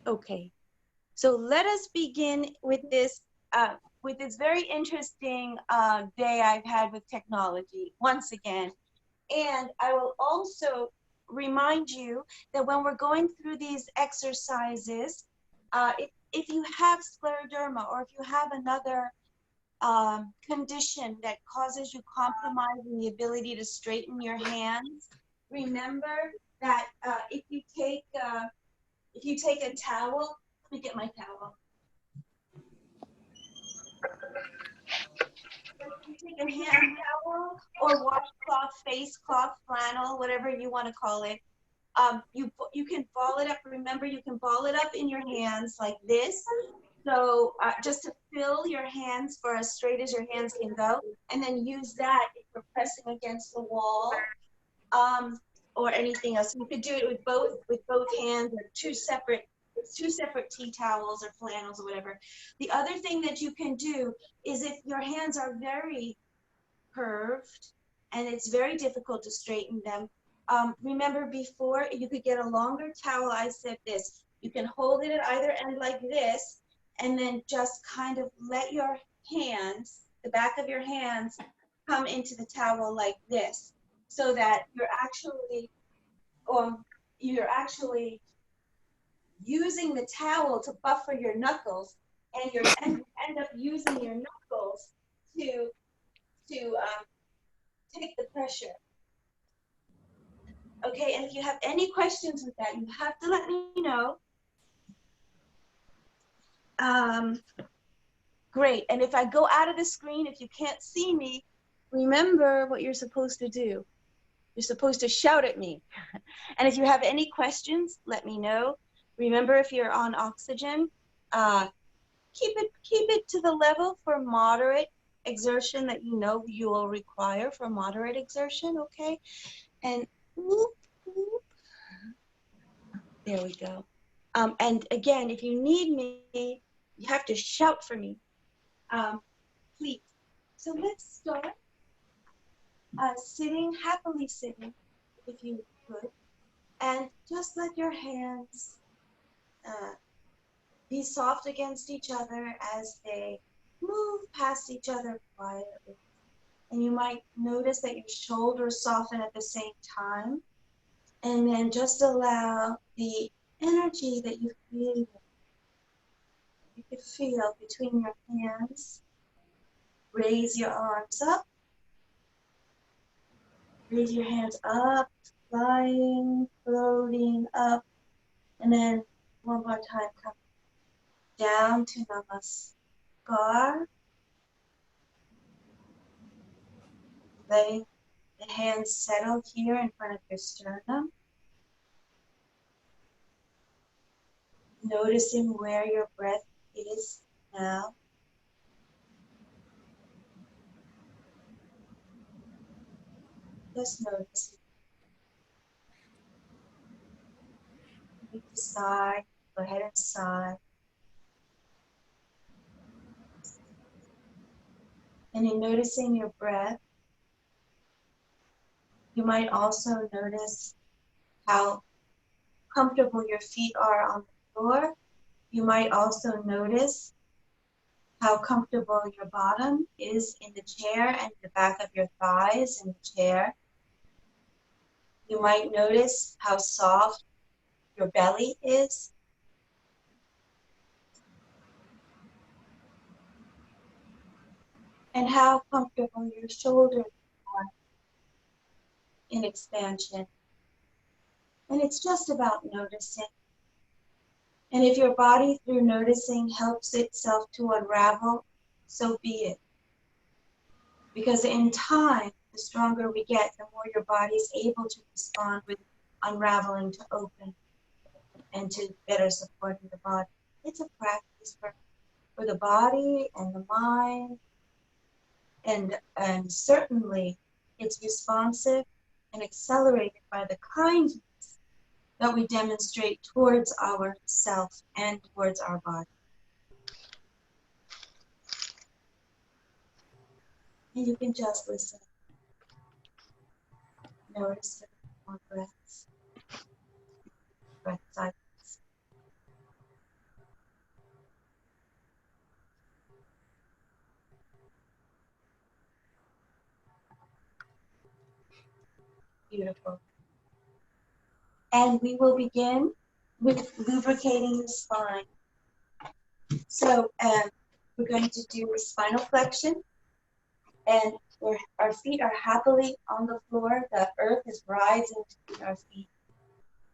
Okay, so let us begin with this very interesting day I've had with technology once again. And I will also remind you that when we're going through these exercises, if you have scleroderma or if you have another condition that causes you compromise in the ability to straighten your hands, remember that if you take a towel, let me get my towel. You take a hand towel or washcloth, face cloth, flannel, whatever you want to call it. You can ball it up. Remember, you can ball it up in your hands like this. So just to fill your hands for as straight as your hands can go, and then use that if you're pressing against the wall or anything else. You could do it with both hands or two separate tea towels or flannels or whatever. The other thing that you can do is if your hands are very curved and it's very difficult to straighten them. Remember before, you could get a longer towel. I said this. You can hold it at either end like this, and then just kind of let your hands, the back of your hands, come into the towel like this, so that you're actually using the towel to buffer your knuckles, and you end up using your knuckles to take the pressure. Okay, and if you have any questions with that, you have to let me know. Great, and if I go out of the screen, if you can't see me, remember what you're supposed to do. You're supposed to shout at me. And if you have any questions, let me know. Remember, if you're on oxygen, keep it to the level for moderate exertion that you know you will require for moderate exertion, okay? And whoop, whoop. There we go. And again, if you need me, you have to shout for me, please. So let's start happily sitting, if you could, and just let your hands be soft against each other as they move past each other quietly. And you might notice that your shoulders soften at the same time. And then just allow the energy that you could feel between your hands. Raise your arms up. Raise your hands up, flying, floating up. And then one more time, come down to Namaskar. Letting the hands settle here in front of your sternum. Noticing where your breath is now. Just noticing. You need to sigh. Go ahead and sigh. And in noticing your breath, you might also notice how comfortable your feet are on the floor. You might also notice how comfortable your bottom is in the chair and the back of your thighs in the chair. You might notice how soft your belly is. And how comfortable your shoulders are in expansion. And it's just about noticing. And if your body, through noticing, helps itself to unravel, so be it. Because in time, the stronger we get, the more your body is able to respond with unraveling to open and to better supporting the body. It's a practice for the body and the mind. And certainly it's responsive and accelerated by the kindness that we demonstrate towards ourself and towards our body. And you can just listen. Notice the more breaths. Breath cycles. Beautiful. And we will begin with lubricating the spine. So we're going to do a spinal flexion, and our feet are happily on the floor. The earth is rising to our feet.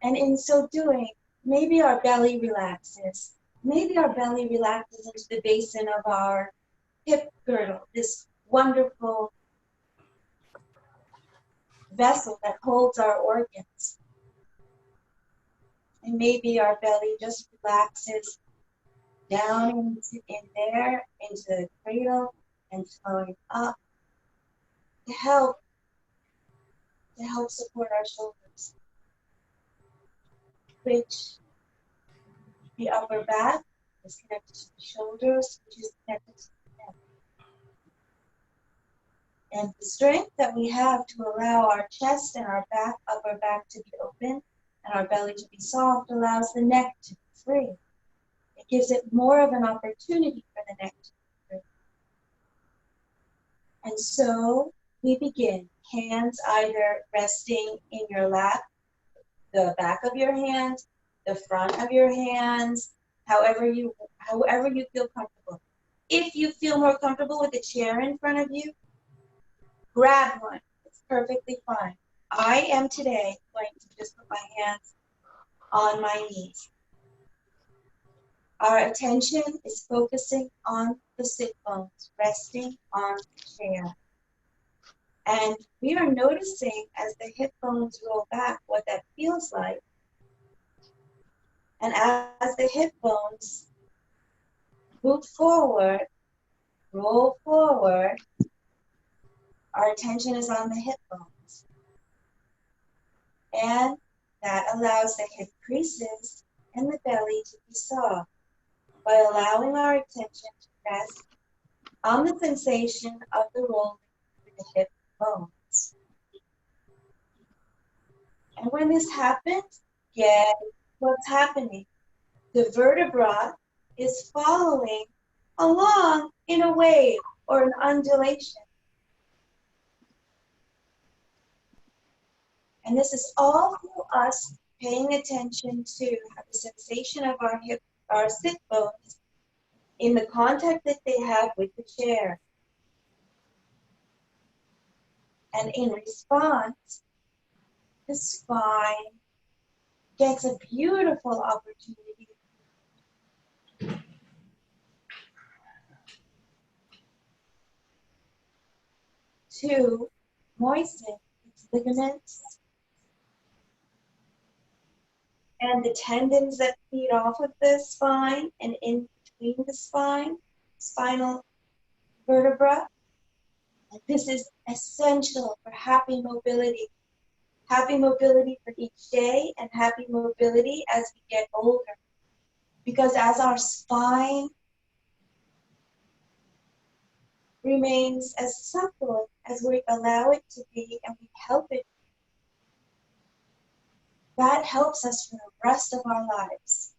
And in so doing, maybe our belly relaxes. Maybe our belly relaxes into the basin of our hip girdle, this wonderful vessel that holds our organs. And maybe our belly just relaxes down in there, into the cradle, and flowing up to help support our shoulders. Which the upper back is connected to the shoulders, which is connected to the neck. And the strength that we have to allow our chest and our back, upper back to be open and our belly to be soft allows the neck to be free. It gives it more of an opportunity for the neck to be free. And so we begin, hands either resting in your lap, the back of your hands, the front of your hands, however you feel comfortable. If you feel more comfortable with a chair in front of you, grab one. It's perfectly fine. I am today going to just put my hands on my knees. Our attention is focusing on the sit bones, resting on the chair. And we are noticing as the hip bones roll back what that feels like. And as the hip bones move forward, roll forward, our attention is on the hip bones. And that allows the hip creases and the belly to be soft by allowing our attention to rest on the sensation of the rolling through the hip bones. And when this happens, get what's happening. The vertebra is following along in a wave or an undulation. And this is all through us paying attention to the sensation of our sit bones in the contact that they have with the chair. And in response, the spine gets a beautiful opportunity to moisten its ligaments and the tendons that feed off of the spine and in between the spinal vertebra. And this is essential for happy mobility for each day and happy mobility as we get older. Because as our spine remains as supple as we allow it to be and we help it, that helps us for the rest of our lives.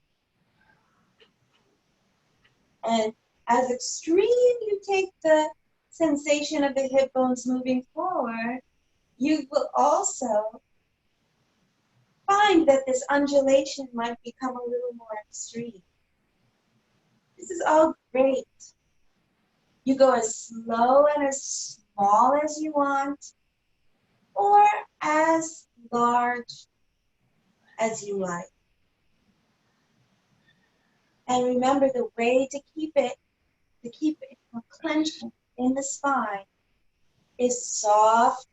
And as extreme you take the sensation of the hip bones moving forward, you will also find that this undulation might become a little more extreme. This is all great. You go as slow and as small as you want, or as large as you like. And remember, the way to keep it from clenching in the spine is soft,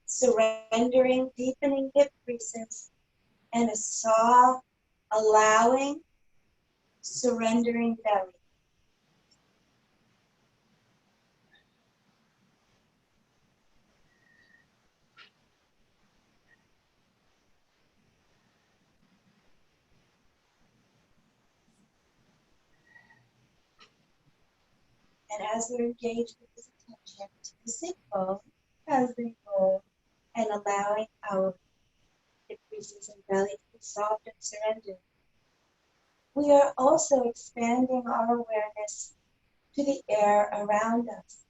surrendering, deepening hip creases, and a soft, allowing, surrendering belly. And as we're engaged with this attention to the sit bone as they roll and allowing our hip creases and belly to be soft and surrendered, we are also expanding our awareness to the air around us,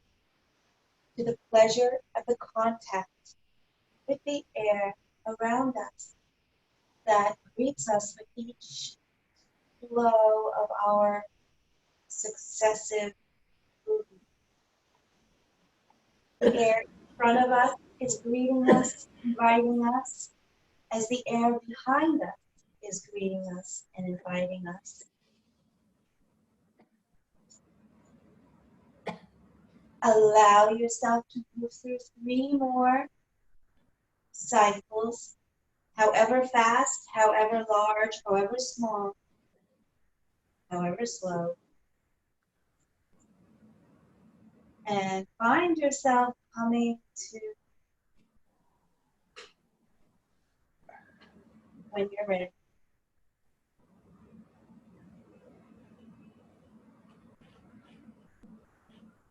to the pleasure of the contact with the air around us that greets us with each flow of our successive movement. The air in front of us is greeting us, inviting us, as the air behind us is greeting us and inviting us. Allow yourself to move through 3 more cycles, however fast, however large, however small, however slow. And find yourself coming to when you're ready.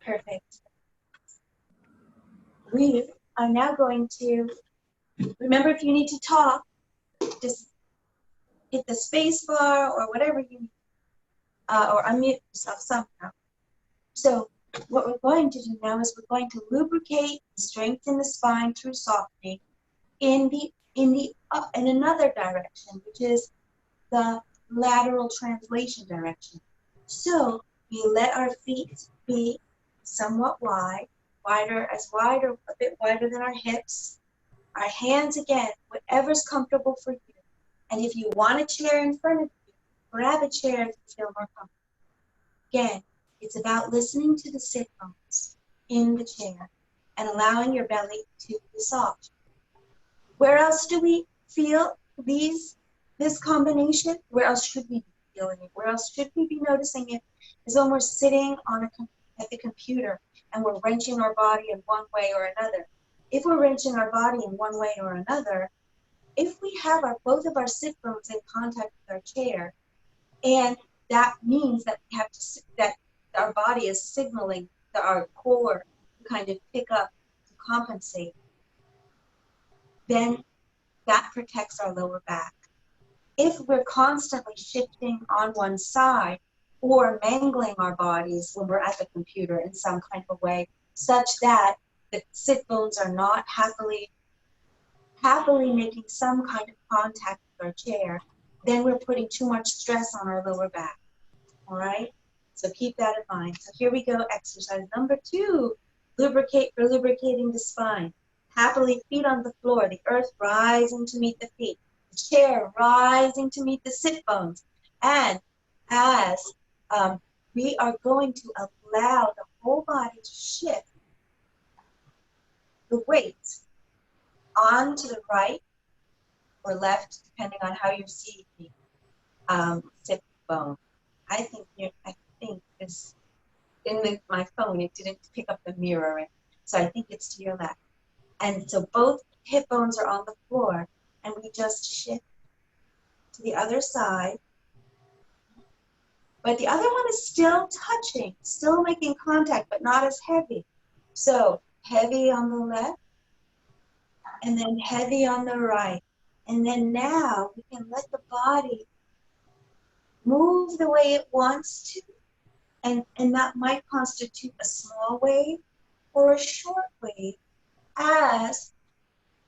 Perfect. We are now going to, remember, if you need to talk, just hit the space bar or whatever you need, or unmute yourself somehow. So what we're going to do now is we're going to lubricate, strengthen the spine through softening in another direction, which is the lateral translation direction. So we let our feet be somewhat wide, a bit wider than our hips. Our hands, again, whatever's comfortable for you. And if you want a chair in front of you, grab a chair if you feel more comfortable. Again, it's about listening to the sit bones in the chair and allowing your belly to be soft. Where else do we feel this combination? Where else should we be feeling it? Where else should we be noticing it? Is when we're sitting at the computer and we're wrenching our body in one way or another. If we're wrenching our body in one way or another, if we have both of our sit bones in contact with our chair, and that means that we have to, that our body is signaling that our core to kind of pick up, to compensate, then that protects our lower back. If we're constantly shifting on one side or mangling our bodies when we're at the computer in some kind of way, such that the sit bones are not happily making some kind of contact with our chair, then we're putting too much stress on our lower back. All right? So keep that in mind. So here we go, exercise number 2, lubricating the spine. Happily, feet on the floor, the earth rising to meet the feet, the chair rising to meet the sit bones. And as we are going to allow the whole body to shift the weight on to the right or left, depending on how you're seeing the sit bone. I think this, my phone, it didn't pick up the mirroring, so I think it's to your left. And so both hip bones are on the floor, and we just shift to the other side. But the other one is still touching, still making contact, but not as heavy. So heavy on the left, and then heavy on the right. And then now we can let the body move the way it wants to. And that might constitute a small wave or a short wave as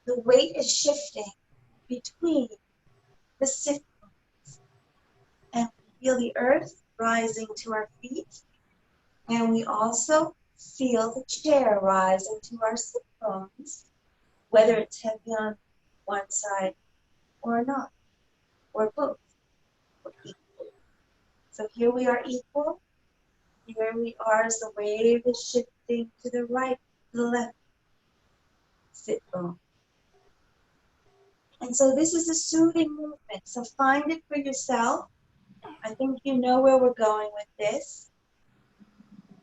the weight is shifting between the sit bones. And we feel the earth rising to our feet. And we also feel the chair rising to our sit bones, whether it's heavy on one side or not, or both, or equal. So here we are equal. Here we are as the wave is shifting to the right, to the left, sit bone. And so this is a soothing movement. So find it for yourself. I think you know where we're going with this.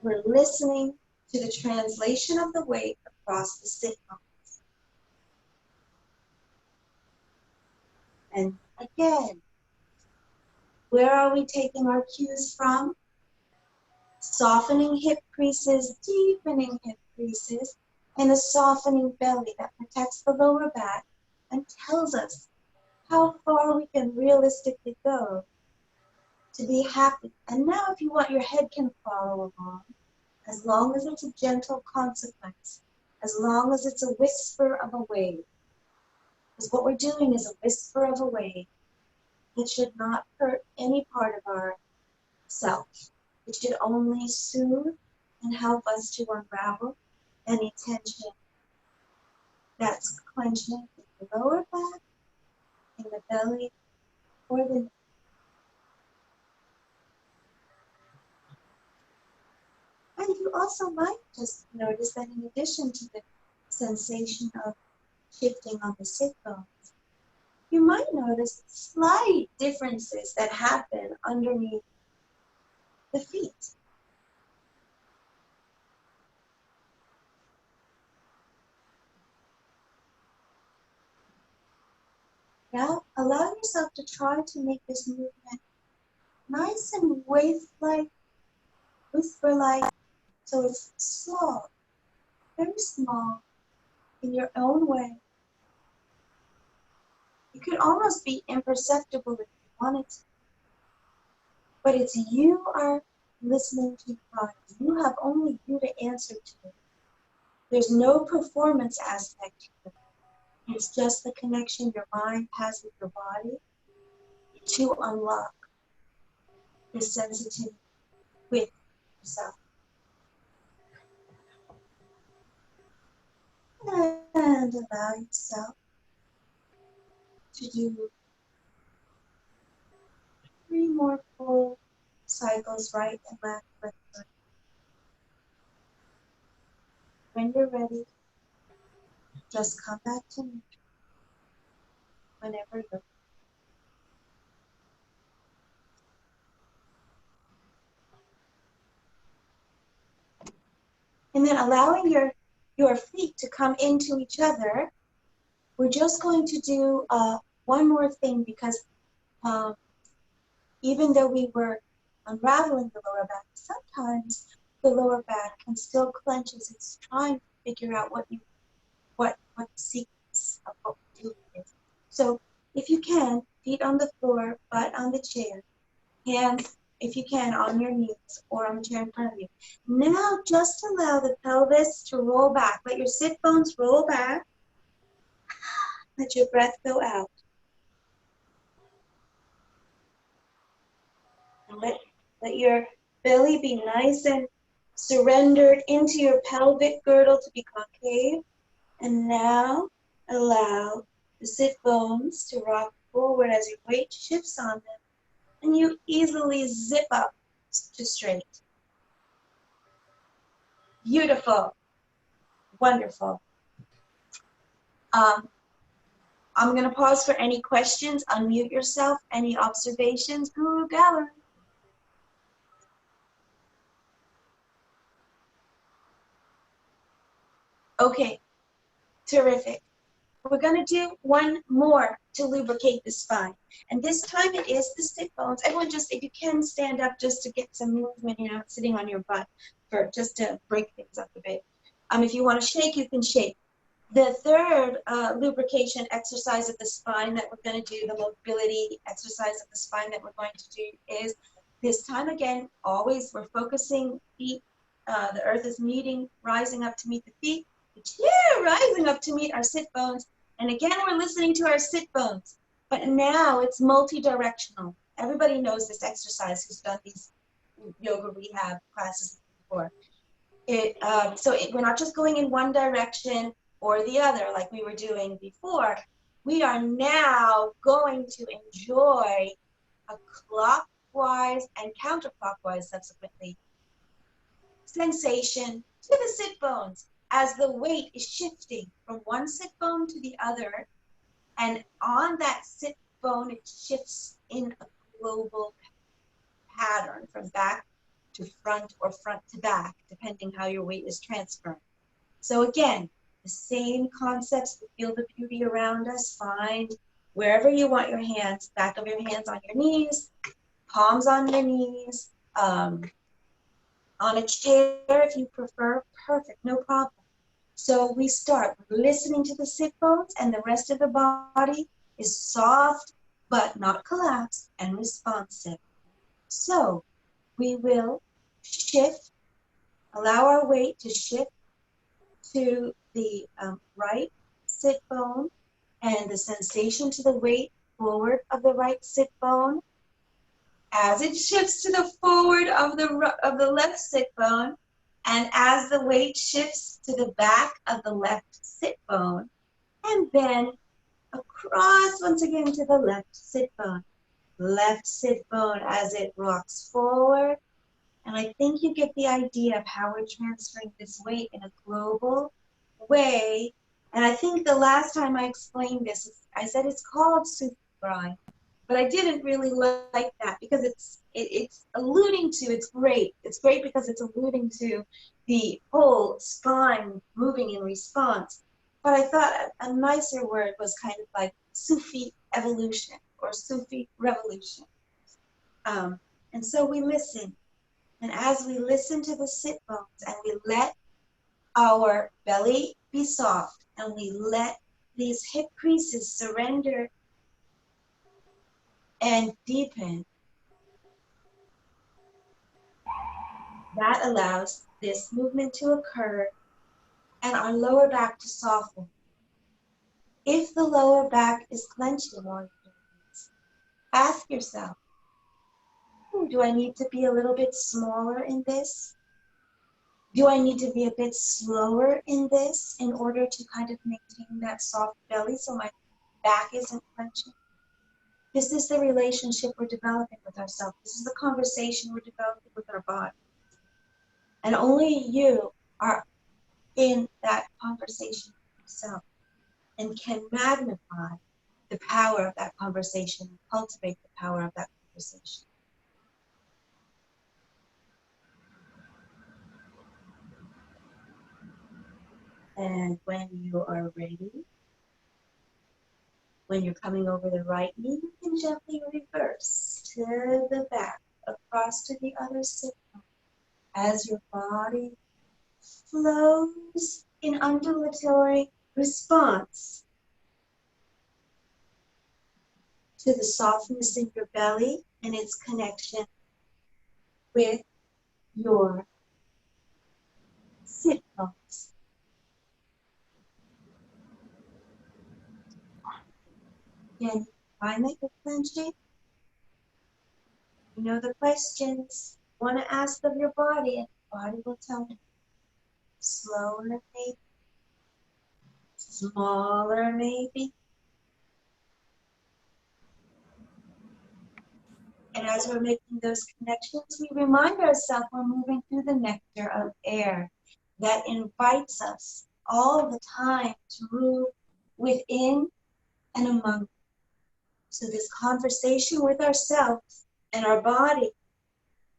We're listening to the translation of the weight across the sit bones. And again, where are we taking our cues from? Softening hip creases, deepening hip creases, and a softening belly that protects the lower back and tells us how far we can realistically go to be happy. And now if you want, your head can follow along, as long as it's a gentle consequence, as long as it's a whisper of a wave. Because what we're doing is a whisper of a wave. It should not hurt any part of our self. It should only soothe and help us to unravel any tension that's clenching in the lower back, in the belly, or the neck. And you also might just notice that in addition to the sensation of shifting on the sit bones, you might notice slight differences that happen underneath the feet. Now, allow yourself to try to make this movement nice and wave-like, whisper-like, so it's slow, very small, in your own way. It could almost be imperceptible if you wanted to, but it's you are listening to your body. You have only you to answer to. There's no performance aspect to it. It's just the connection your mind has with your body to unlock the sensitivity with yourself. And allow yourself to do 3 more full cycles, right and left, left, right. When you're ready, just come back to me whenever you're ready. And then allowing your feet to come into each other, we're just going to do one more thing, because even though we were unraveling the lower back, sometimes the lower back can still clench as it's trying to figure out what the sequence of what we're doing is. So if you can, feet on the floor, butt on the chair, hands, if you can, on your knees or on the chair in front of you. Now just allow the pelvis to roll back. Let your sit bones roll back. Let your breath go out. And let your belly be nice and surrendered into your pelvic girdle to be concave. And now allow the sit bones to rock forward as your weight shifts on them. And you easily zip up to straight. Beautiful. Wonderful. I'm going to pause for any questions. Unmute yourself. Any observations? Guru Gallery. Okay. Terrific. We're going to do one more to lubricate the spine. And this time it is the sit bones. Everyone just, if you can, stand up just to get some movement. You're not sitting on your butt, for just to break things up a bit. If you want to shake, you can shake. The third lubrication exercise of the spine that we're going to do, the mobility exercise of the spine that we're going to do, is this time again, always we're focusing feet. The earth is meeting, rising up to meet the feet. The chair rising up to meet our sit bones. And again, we're listening to our sit bones. But now it's multi-directional. Everybody knows this exercise who's done these yoga rehab classes before. We're not just going in one direction or the other like we were doing before. We are now going to enjoy a clockwise and counterclockwise subsequently sensation to the sit bones as the weight is shifting from one sit bone to the other, and on that sit bone it shifts in a global pattern from back to front or front to back, depending how your weight is transferred. So again, the same concepts, the field of beauty around us. Find wherever you want your hands, back of your hands on your knees, palms on your knees, on a chair if you prefer, perfect, no problem. So we start listening to the sit bones, and the rest of the body is soft but not collapsed and responsive. So we will shift, allow our weight to shift to the right sit bone, And the sensation to the weight forward of the right sit bone. As it shifts to the forward of the left sit bone, and as the weight shifts to the back of the left sit bone, and then across once again to the left sit bone. Left sit bone as it rocks forward. And I think you get the idea of how we're transferring this weight in a global way. And I think the last time I explained this, I said it's called Sufi grind. But I didn't really like that because it's alluding to, it's great. It's great because it's alluding to the whole spine moving in response. But I thought a nicer word was kind of like Sufi evolution or Sufi revolution. And so we listen. And as we listen to the sit bones and we let our belly be soft and we let these hip creases surrender and deepen, that allows this movement to occur and our lower back to soften. If the lower back is clenching while you're doing this, ask yourself, do I need to be a little bit smaller in this? Do I need to be a bit slower in this in order to kind of maintain that soft belly so my back isn't clenching? This is the relationship we're developing with ourselves. This is the conversation we're developing with our body. And only you are in that conversation with yourself and can magnify the power of that conversation and cultivate the power of that conversation. And when you are ready, when you're coming over the right knee, you can gently reverse to the back, across to the other sit bone, as your body flows in undulatory response to the softness in your belly and its connection with your sit bones. Again, find that you're clenching. You know the questions you want to ask of your body, and your body will tell you. Slower, maybe. Smaller, maybe. And as we're making those connections, we remind ourselves we're moving through the nectar of air that invites us all the time to move within and among. So this conversation with ourselves and our body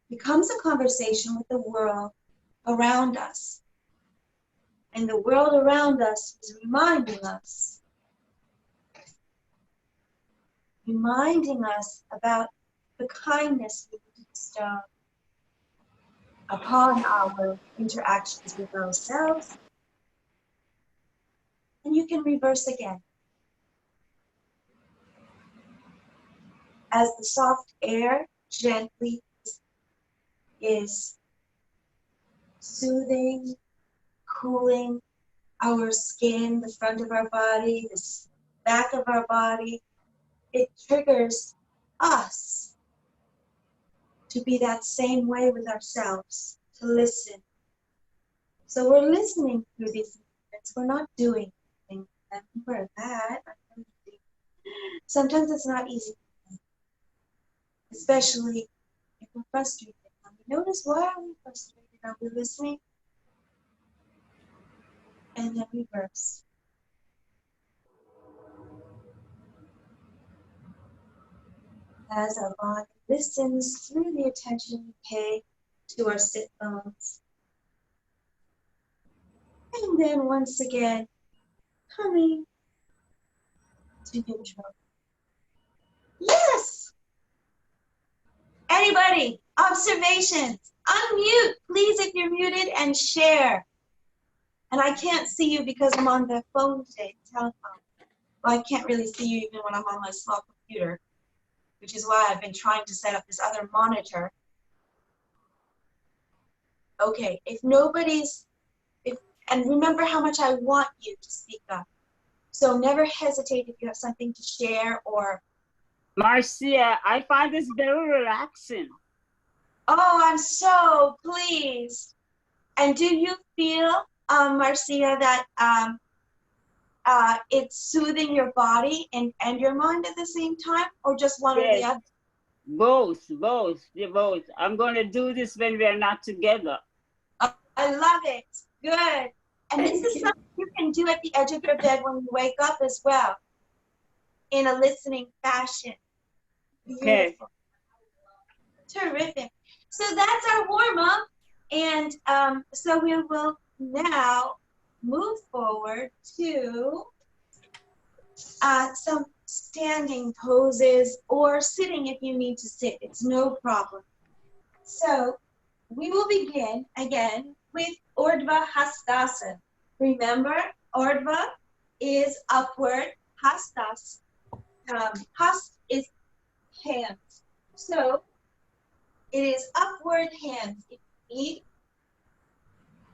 becomes a conversation with the world around us. And the world around us is reminding us about the kindness we need to bestow upon our interactions with ourselves. And you can reverse again. As the soft air gently is soothing, cooling our skin, the front of our body, the back of our body, it triggers us to be that same way with ourselves, to listen. So we're listening through these movements. We're not doing anything. Remember that. Sometimes it's not easy, especially if we're frustrated. And we notice, why are we frustrated? Are we listening? And then reverse. As our body listens through the attention we pay to our sit bones. And then once again, coming to neutral. Yes! Anybody, observations, unmute, please, if you're muted, and share. And I can't see you because I'm on the phone today, the telephone. Well, I can't really see you even when I'm on my small computer, which is why I've been trying to set up this other monitor. Okay, if nobody's, and remember how much I want you to speak up. So never hesitate if you have something to share or. Marcia, I find this very relaxing. Oh, I'm so pleased. And do you feel, Marcia, that it's soothing your body and your mind at the same time, or just one or the other? Both. I'm going to do this when we are not together. I love it. Good. And this is something you can do at the edge of your bed when you wake up as well, in a listening fashion. Beautiful. Okay. Terrific. So that's our warm-up. And so we will now move forward to some standing poses, or sitting if you need to sit. It's no problem. So we will begin again with Urdhva Hastasana. Remember, Urdhva is upward, Hastas. Hast is hands. So it is upward hands. If you need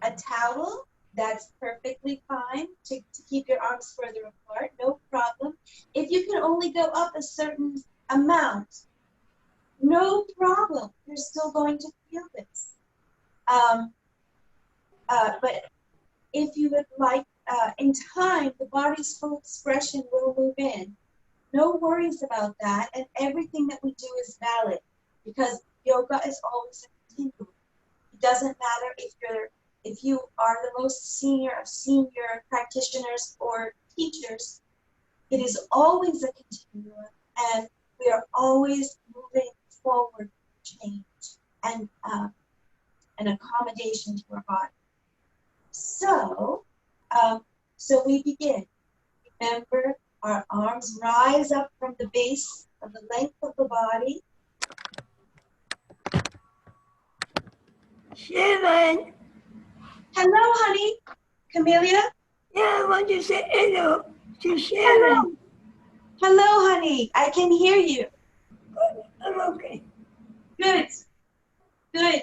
a towel, that's perfectly fine to keep your arms further apart, no problem. If you can only go up a certain amount, no problem. You're still going to feel this. But if you would like, in time, the body's full expression will move in. No worries about that, and everything that we do is valid, because yoga is always a continuum. It doesn't matter if you are the most senior of senior practitioners or teachers. It is always a continuum, and we are always moving forward, change and an accommodation to our body. So we begin. Remember, our arms rise up from the base of the length of the body. Sharon. Hello, honey. Camellia? Yeah, I want to say hello to Sharon. Hello. Hello, honey. I can hear you. I'm okay. Good. Good.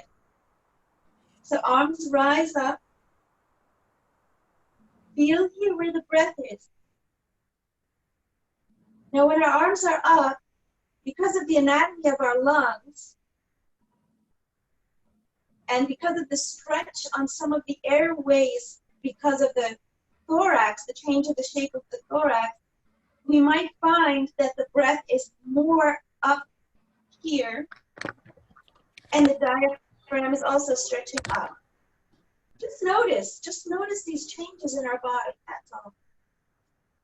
So arms rise up. Feel here where the breath is. Now when our arms are up, because of the anatomy of our lungs, and because of the stretch on some of the airways, because of the thorax, the change of the shape of the thorax, we might find that the breath is more up here, and the diaphragm is also stretching up. Just notice these changes in our body, that's all.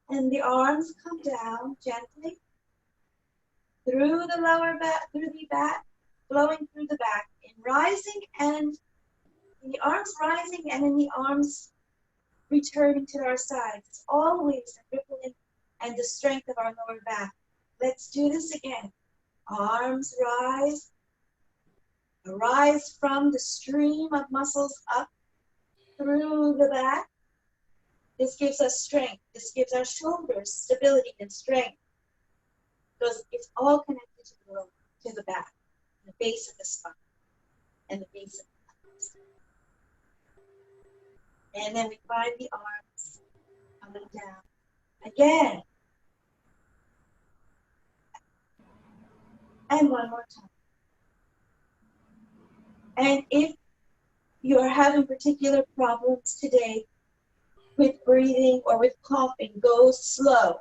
And the arms come down gently through the lower back, through the back, flowing through the back, in rising and in the arms rising and in the arms returning to our sides. It's always a rippling and the strength of our lower back. Let's do this again. Arms rise from the stream of muscles up through the back. This gives us strength. This gives our shoulders stability and strength, because it's all connected to the back, the base of the spine, and the base of the pelvis. And then we find the arms coming down again. And one more time. And if you're having particular problems today with breathing or with coughing, go slow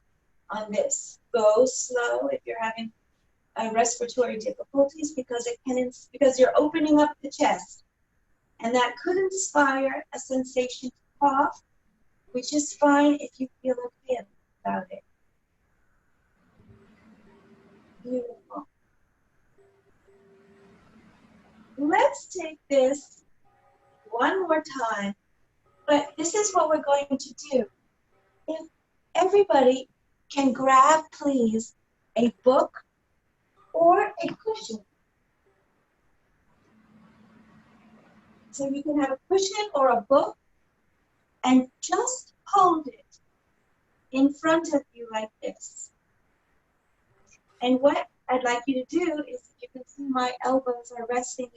on this. Go slow if you're having respiratory difficulties, because you're opening up the chest, and that could inspire a sensation to cough, which is fine if you feel okay about it. Beautiful. Let's take this one more time, but this is what we're going to do. If everybody can grab, please, a book or a cushion. So you can have a cushion or a book and just hold it in front of you like this. And what I'd like you to do is, you can see my elbows are resting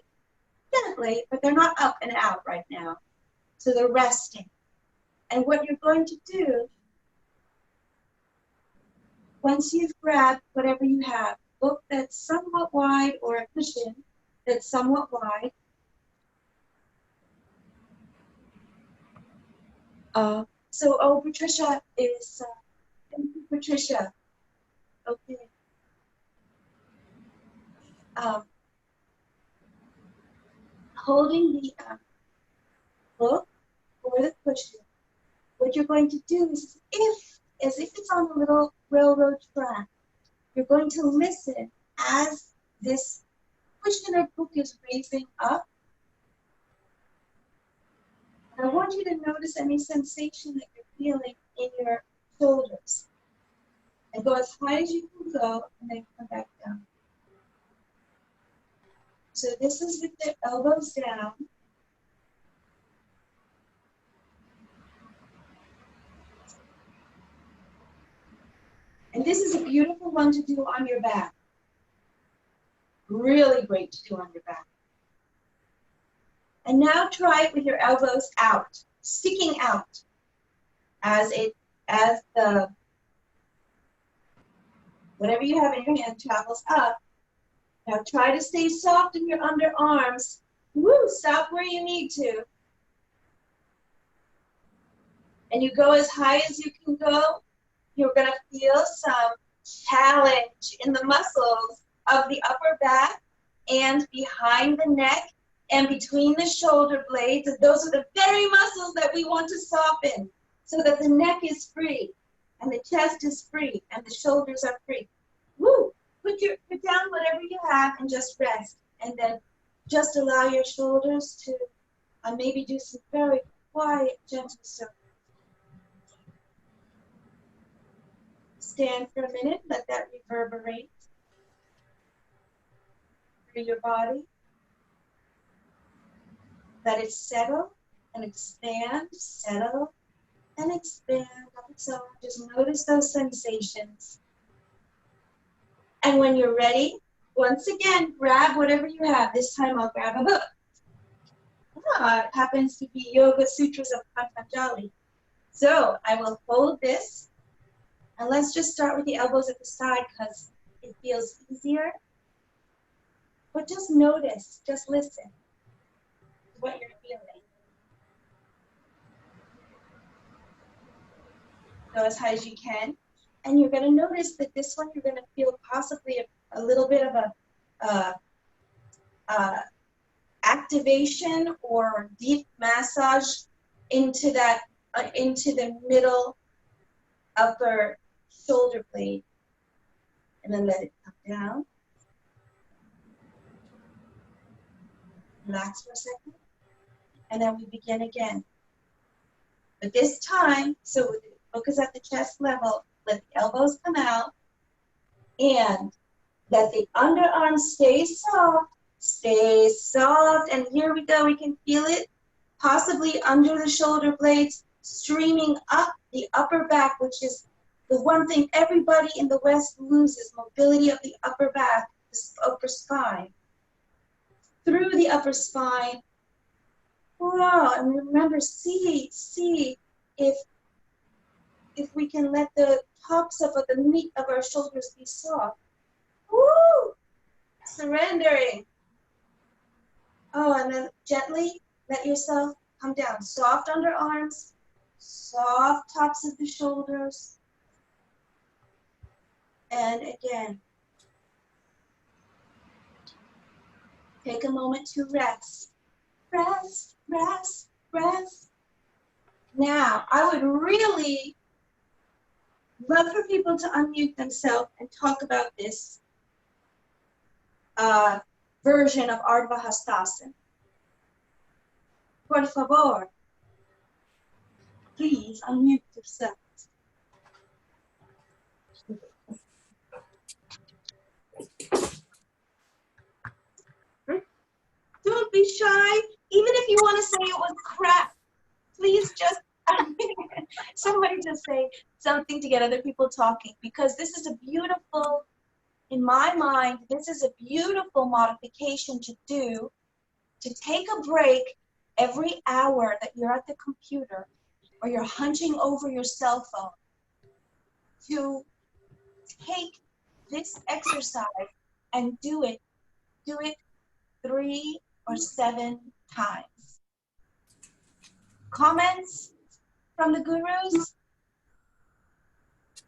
gently, but they're not up and out right now. So they're resting. And what you're going to do Once you've grabbed whatever you have, a book that's somewhat wide or a cushion that's somewhat wide. Patricia is, thank you, Patricia. Okay. Holding the book or the cushion, what you're going to do is, as if it's on a little railroad track, you're going to listen as this cushion or book is raising up. I want you to notice any sensation that you're feeling in your shoulders. And go as high as you can go, and then come back down. So this is with the elbows down. And this is a beautiful one to do on your back. Really great to do on your back. And now try it with your elbows out, sticking out as the whatever you have in your hand travels up. Now try to stay soft in your underarms. Woo, stop where you need to. And you go as high as you can go. You're gonna feel some challenge in the muscles of the upper back and behind the neck and between the shoulder blades. Those are the very muscles that we want to soften so that the neck is free and the chest is free and the shoulders are free. Woo! Put down whatever you have and just rest. And then just allow your shoulders to maybe do some very quiet, gentle circles. Stand for a minute, let that reverberate through your body. Let it settle and expand, settle and expand on its own. Just notice those sensations. And when you're ready, once again, grab whatever you have. This time I'll grab a book. It happens to be Yoga Sutras of Patanjali. So I will hold this. And let's just start with the elbows at the side because it feels easier. But just notice, just listen to what you're feeling. Go as high as you can. And you're going to notice that this one you're going to feel possibly a little bit of a activation or deep massage into that into the middle upper shoulder blade, and then let it come down. Relax for a second, and then we begin again. But this time, so focus at the chest level, let the elbows come out, and let the underarms stay soft, and here we go, we can feel it, possibly under the shoulder blades, streaming up the upper back, which is the one thing everybody in the West loses, mobility of the upper back, the upper spine. Through the upper spine. Wow, and remember, see if we can let the tops of the meat of our shoulders be soft. Woo! Surrendering. Oh, and then gently let yourself come down. Soft underarms, soft tops of the shoulders. And again, take a moment to rest. Rest, rest, rest. Now, I would really love for people to unmute themselves and talk about this version of Ardha Hastasana. Por favor, please unmute yourself. Don't be shy. Even if you want to say it was crap, please just, somebody just say something to get other people talking, because this is a beautiful, in my mind, this is a beautiful modification to do, to take a break every hour that you're at the computer or you're hunching over your cell phone, to take this exercise and do it 3 or 7 times. Comments from the gurus?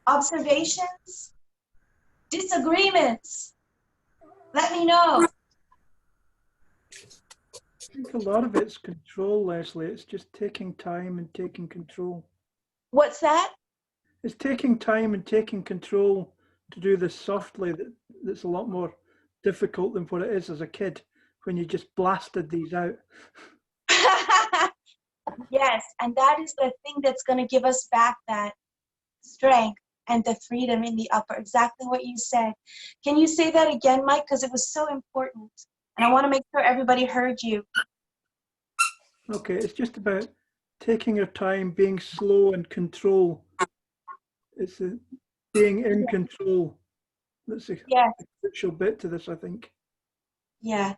Observations? Disagreements? Let me know. I think a lot of it's control, Leslie. It's just taking time and taking control. What's that? It's taking time and taking control to do this softly. That's a lot more difficult than what it is as a kid when you just blasted these out. Yes, and that is the thing that's going to give us back that strength and the freedom in the upper. Exactly what you said. Can you say that again, Mike? Because it was so important. And I want to make sure everybody heard you. Okay, it's just about taking your time, being slow and control. It's being in control. That's a crucial bit to this, I think. Yeah.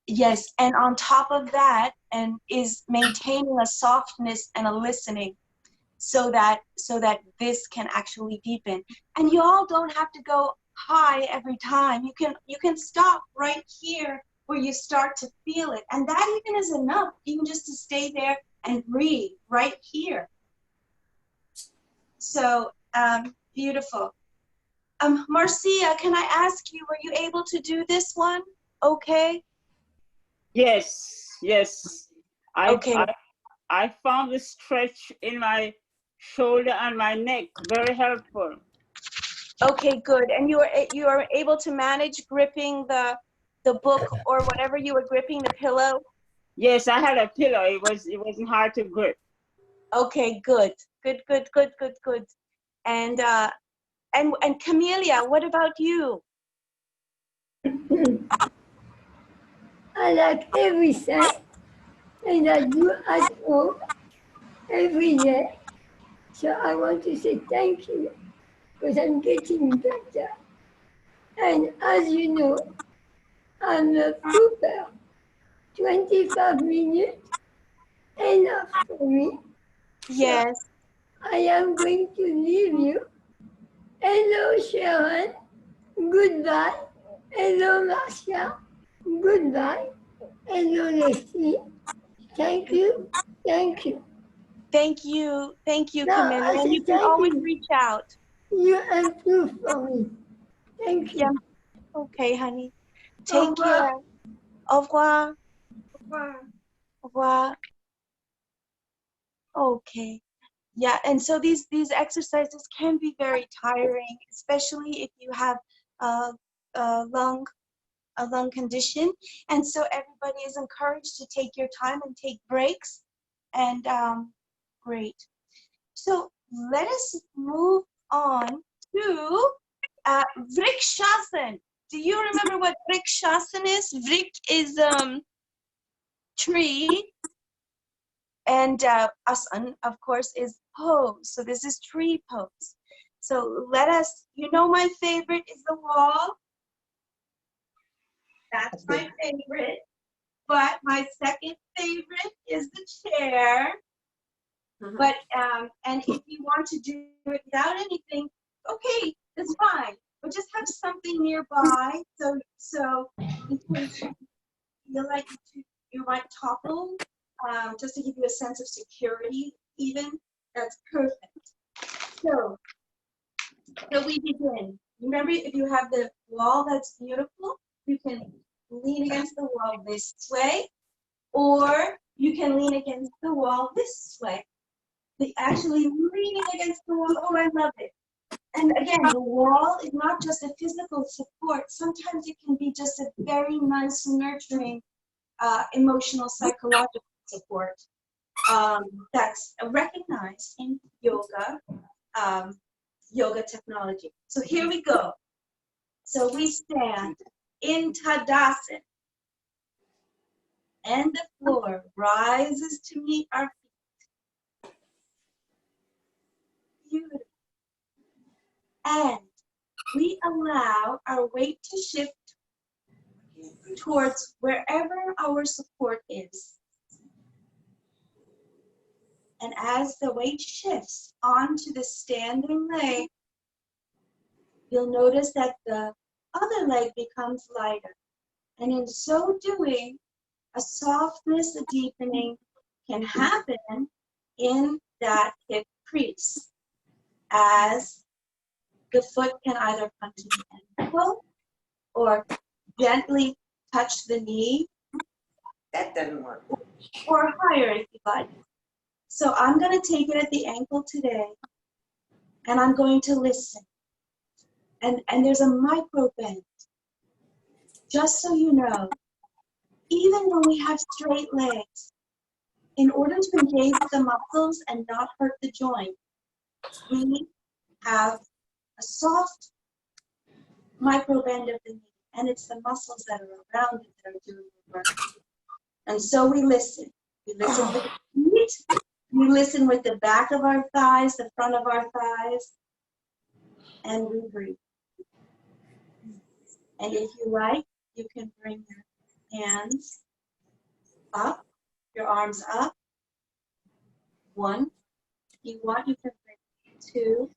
Yes, and on top of that, and is maintaining a softness and a listening, so that this can actually deepen. And you all don't have to go high every time. You can stop right here where you start to feel it, and that even is enough, even just to stay there and breathe right here. So beautiful. Marcia, can I ask you, were you able to do this one? Okay. Yes, yes. Okay. I found the stretch in my shoulder and my neck very helpful. Okay, good. And you are able to manage gripping the book or whatever you were gripping, the pillow? Yes, I had a pillow. It wasn't hard to grip. Okay, good. Good. And Camellia, what about you? I like everything, and I do at home every day. So I want to say thank you, because I'm getting better. And as you know, I'm a pooper. 25 minutes, enough for me. Yes. So I am going to leave you. Hello, Sharon. Goodbye. Hello, Marcia. Goodbye. Hello, Leslie. Thank you. Thank you. Thank you, No, Camellia. I And said you can thank always you. reach out. You improved for me. Thank you. Yeah. Okay, honey. Au Take revoir. care. Au revoir. Au revoir. Au revoir. Okay. Yeah, and so these exercises can be very tiring, especially if you have a lung condition. And so everybody is encouraged to take your time and take breaks. And great. So let us move on to Vrikshasan. Do you remember what Vrikshasan is? Vrik is tree, and asan, of course, is pose. So this is tree pose. So let us, my favorite is the wall. That's my favorite. But my second favorite is the chair. But and if you want to do it without anything, okay, that's fine. But just have something nearby, so in case you feel like you might topple, just to give you a sense of security. Even that's perfect. So we begin. Remember, if you have the wall that's beautiful, you can lean against the wall this way, or you can lean against the wall this way. Actually leaning against the wall. Oh, I love it. And again, the wall is not just a physical support. Sometimes it can be just a very nice, nurturing, emotional, psychological support that's recognized in yoga, yoga technology. So here we go. So we stand in Tadasana, and the floor rises to meet our feet. Beautiful. And we allow our weight to shift towards wherever our support is. And as the weight shifts onto the standing leg, you'll notice that the other leg becomes lighter. And in so doing, a softness, a deepening can happen in that hip crease as the foot can either come to the ankle or gently touch the knee. That doesn't work. Or higher if you like. So I'm going to take it at the ankle today, and I'm going to listen. And there's a micro bend. Just so you know, even when we have straight legs, in order to engage the muscles and not hurt the joint, we have a soft micro bend of the knee, and it's the muscles that are around it that are doing the work. And so we listen. We listen with the feet. We listen with the back of our thighs, the front of our thighs, and we breathe. And if you like, you can bring your hands up, your arms up. 1. If you want, you can bring 2.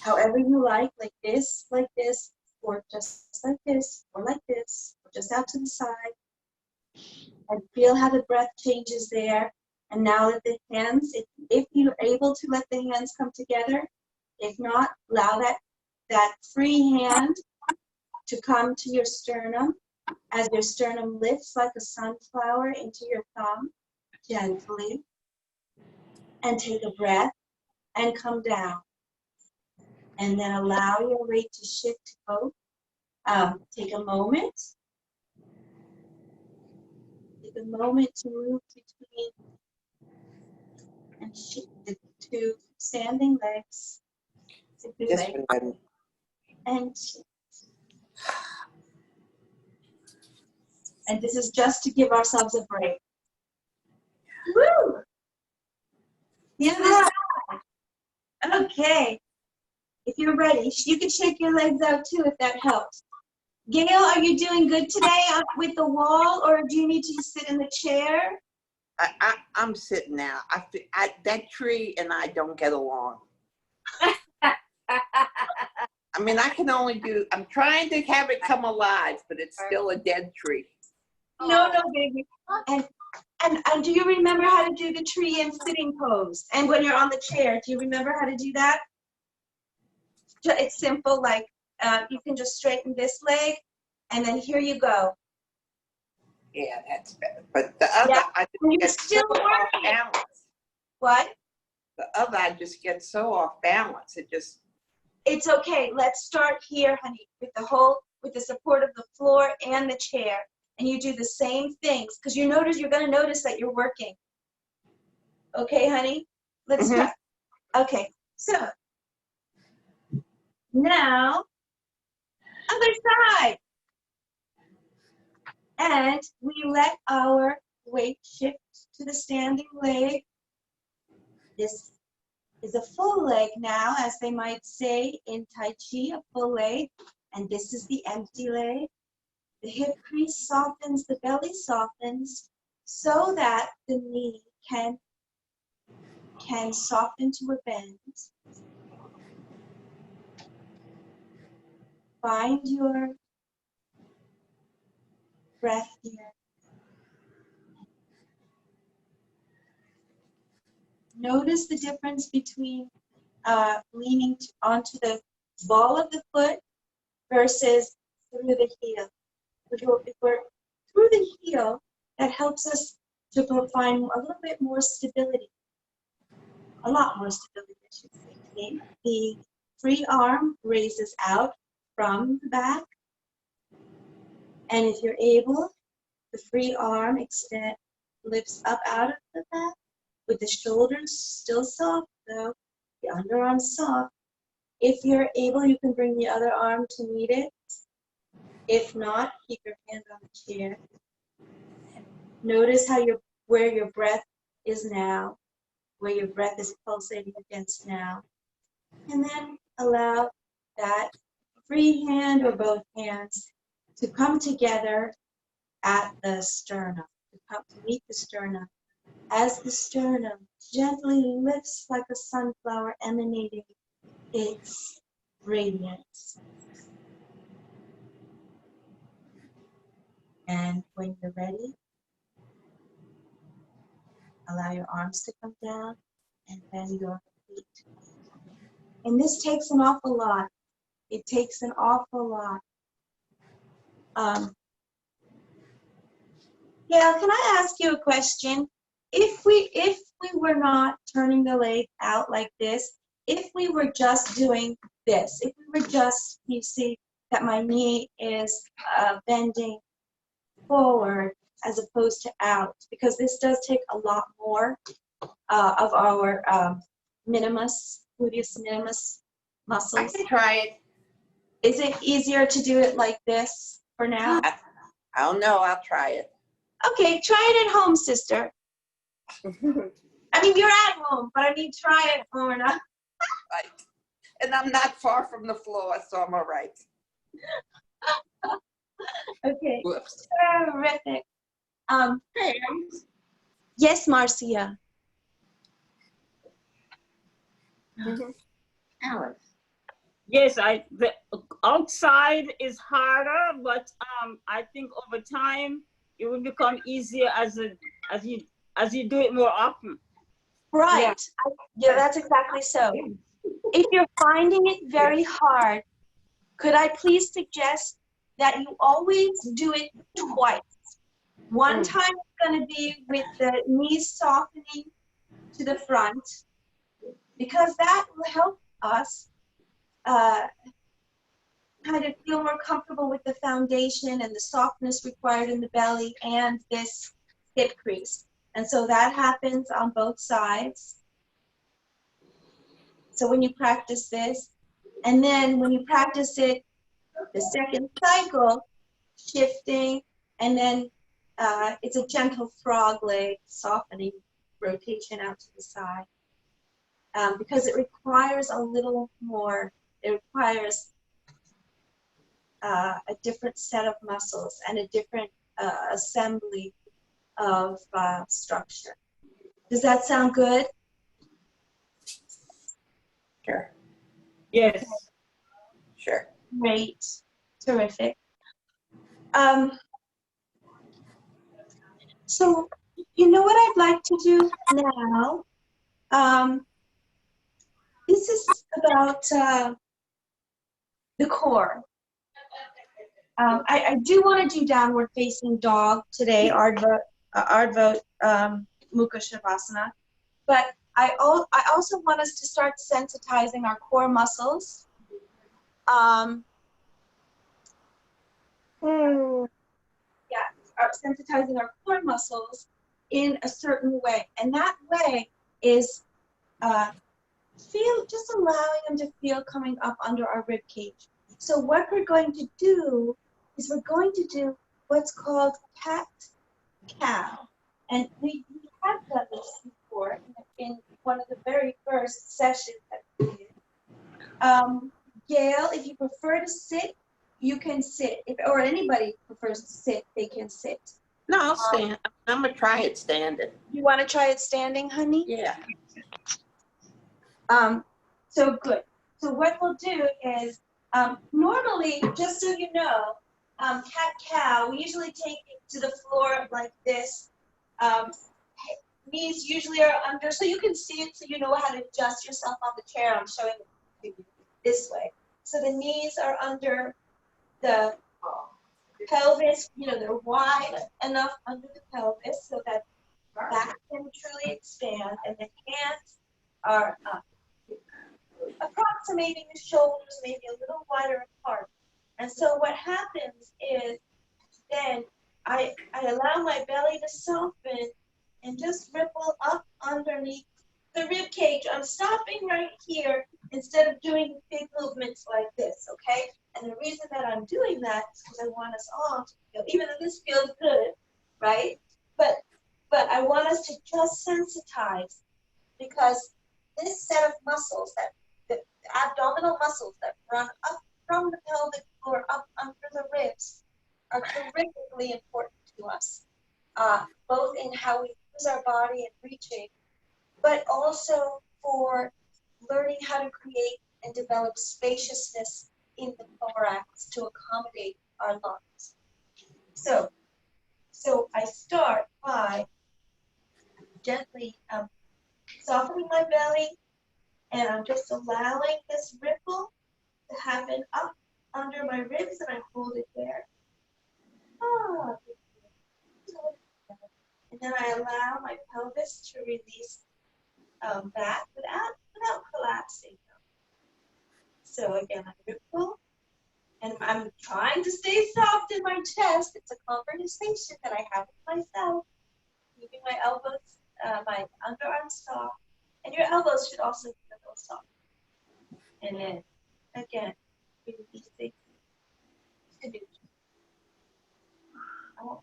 However you like this, or just like this, or just out to the side. And feel how the breath changes there. And now let the hands, if you're able to let the hands come together, if not, allow that free hand to come to your sternum as your sternum lifts like a sunflower into your thumb, gently. And take a breath and come down. And then allow your weight to shift to both. Take a moment. Take a moment to move between and shift the 2 standing legs. Just And shift. And this is just to give ourselves a break. Woo! The other side. Okay. If you're ready, you can shake your legs out too if that helps. Gail, are you doing good today with the wall, or do you need to sit in the chair? I'm sitting now. That tree and I don't get along. I mean, I'm trying to have it come alive, but it's still a dead tree. No, baby. And do you remember how to do the tree in sitting pose? And when you're on the chair, do you remember how to do that? It's simple, like you can just straighten this leg, and then here you go. Yeah, that's better. But the other, Yeah. I just get still so off working. balance. What? The other, I just get so off balance. It's okay. Let's start here, honey, with the support of the floor and the chair. And you do the same things, because you're going to notice that you're working. Okay, honey? Let's start. Okay, so now, other side. And we let our weight shift to the standing leg. This is a full leg now, as they might say in Tai Chi, a full leg. And this is the empty leg. The hip crease softens, the belly softens, so that the knee can soften to a bend. Find your breath here. Notice the difference between leaning onto the ball of the foot versus through the heel. If we're through the heel, that helps us to find a little bit more stability. A lot more stability, I should say. The free arm raises out from the back. And if you're able, the free arm lifts up out of the back with the shoulders still soft though, the underarm soft. If you're able, you can bring the other arm to meet it. If not, keep your hand on the chair. Notice where your breath is now, where your breath is pulsating against now. And then allow that free hand or both hands to come together at the sternum, to meet the sternum. As the sternum gently lifts like a sunflower emanating its radiance. And when you're ready, allow your arms to come down and bend your feet. And this takes an awful lot. It takes an awful lot. Gail, can I ask you a question? If we were not turning the leg out like this, if we were just doing this, if we were just, you see that my knee is bending forward as opposed to out, because this does take a lot more of our minimus, gluteus minimus muscles. I can try it. Is it easier to do it like this for now? I don't know. I'll try it. Okay, try it at home, sister. I mean, you're at home, but I mean, try it for now. Right. And I'm not far from the floor, so I'm all right. Okay, Whoops. terrific. Yes, Marcia. Alice. Yes, the outside is harder, but I think over time it will become easier as you do it more often. Right. Yeah, that's exactly so. If you're finding it very hard, could I please suggest that you always do it twice? One time it's going to be with the knees softening to the front, because that will help us kind of feel more comfortable with the foundation and the softness required in the belly and this hip crease. And so that happens on both sides. So when you practice this, and then when you practice it, the second cycle, shifting, and then it's a gentle frog leg, softening, rotation out to the side. Because it requires a little more, it requires a different set of muscles and a different assembly of structure. Does that sound good? Sure. Yes. Sure. Great. Terrific. So, you know what I'd like to do now? This is about the core. I do want to do downward facing dog today, Ardha Mukha Shavasana, but I also want us to start sensitizing our core muscles. Sensitizing our core muscles in a certain way, and that way is just allowing them to feel coming up under our rib cage. So what we're going to do is we're going to do what's called cat-cow, and we have done this before in one of the very first sessions that we did. Gail, if you prefer to sit, you can sit. Or anybody prefers to sit, they can sit. No, I'll stand. I'm going to try it standing. You want to try it standing, honey? Yeah. So good. So what we'll do is, normally, just so you know, cat-cow, we usually take it to the floor like this. Knees usually are under, so you can see it, so you know how to adjust yourself on the chair. I'm showing it to you this way. So the knees are under the pelvis, they're wide enough under the pelvis so that back can truly expand, and the hands are approximating the shoulders, maybe a little wider apart. And so what happens is then I allow my belly to soften and just ripple up underneath the rib cage. I'm stopping right here instead of doing big movements like this, okay? And the reason that I'm doing that is because I want us all to feel, even though this feels good, right? But I want us to just sensitize, because this set of muscles, the abdominal muscles that run up from the pelvic floor up under the ribs, are terrifically important to us, both in how we use our body and reaching, but also for learning how to create and develop spaciousness in the thorax to accommodate our lungs. So I start by gently softening my belly, and I'm just allowing this ripple to happen up under my ribs, and I hold it there. Ah, and then I allow my pelvis to release back without collapsing. So again, I ripple, and I'm trying to stay soft in my chest. It's a conversation that I have with myself, keeping my elbows, my underarms soft, and your elbows should also be a little soft. And then again, releasing. Oh,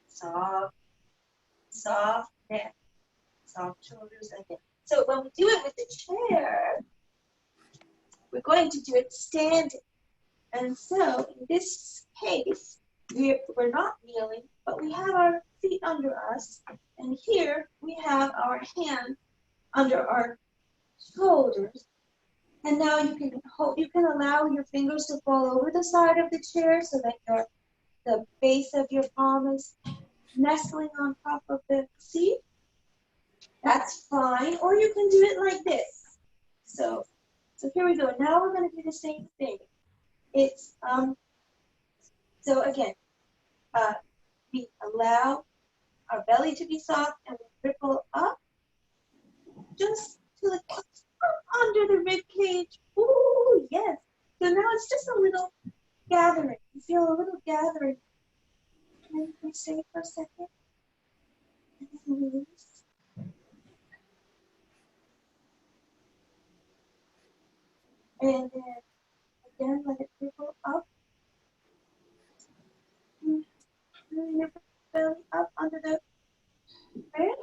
soft, soft neck, soft shoulders again. So when we do it with the chair, we're going to do it standing. And so in this case, we're not kneeling, but we have our feet under us. And here we have our hands under our shoulders. And now you can allow your fingers to fall over the side of the chair so that the base of your palm is nestling on top of the seat. That's fine. Or you can do it like this. So here we go. Now we're going to do the same thing. It's so again, we allow our belly to be soft, and we ripple up just till it comes up under the rib cage. Ooh, yes. So now it's just a little gathering. You feel a little gathering. And you can stay for a second. And then release. And then again, let it ripple up. Your belly up under the rib.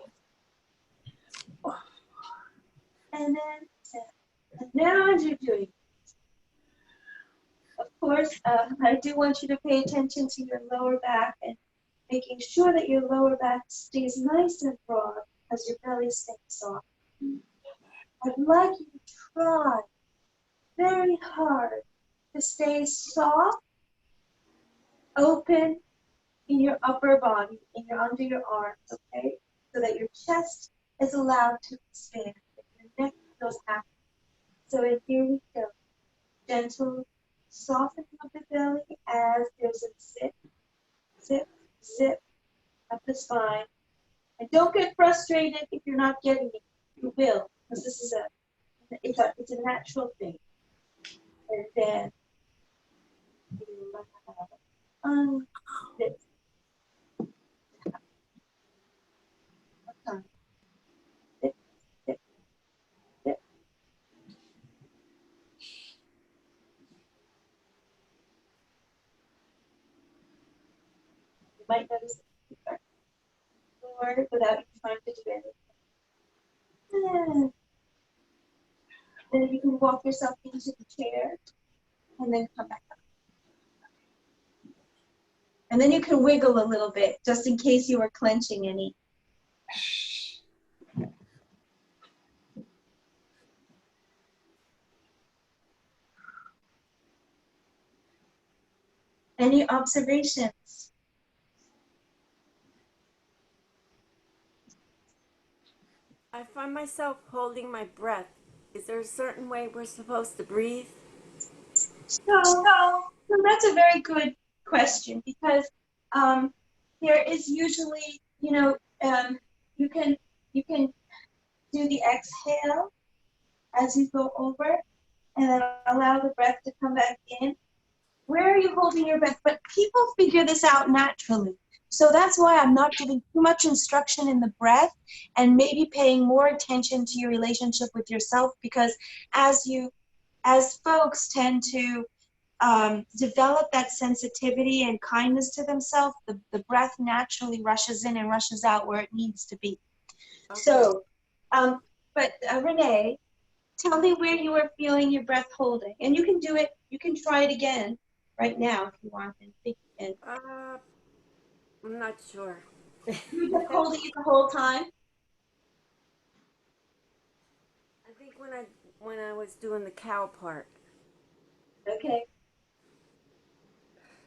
And then and now as you're doing, of course, I do want you to pay attention to your lower back and making sure that your lower back stays nice and broad as your belly stays soft. I'd like you to try very hard to stay soft, open in your upper body, under your arms, okay? So that your chest is allowed to expand, that your neck goes out. So here we go. Gentle softening of the belly as there's a zip, zip, zip up the spine. And don't get frustrated if you're not getting it. You will, because this is it's a natural thing. And then you unzip. Zip, zip, zip. You might notice it forward without you trying to do anything. Then you can walk yourself into the chair and then come back up. And then you can wiggle a little bit just in case you were clenching any. Any observations? I find myself holding my breath. Is there a certain way we're supposed to breathe? So that's a very good question, because there is usually, you can do the exhale as you go over, and then allow the breath to come back in. Where are you holding your breath? But people figure this out naturally. So that's why I'm not giving too much instruction in the breath, and maybe paying more attention to your relationship with yourself, because as folks tend to develop that sensitivity and kindness to themselves, the breath naturally rushes in and rushes out where it needs to be. Okay. So, but Renee, tell me where you are feeling your breath holding. And you can do it, you can try it again right now if you want. And think again. I'm not sure. You just holding it the whole time? I think when I when I was doing the cow part. Okay.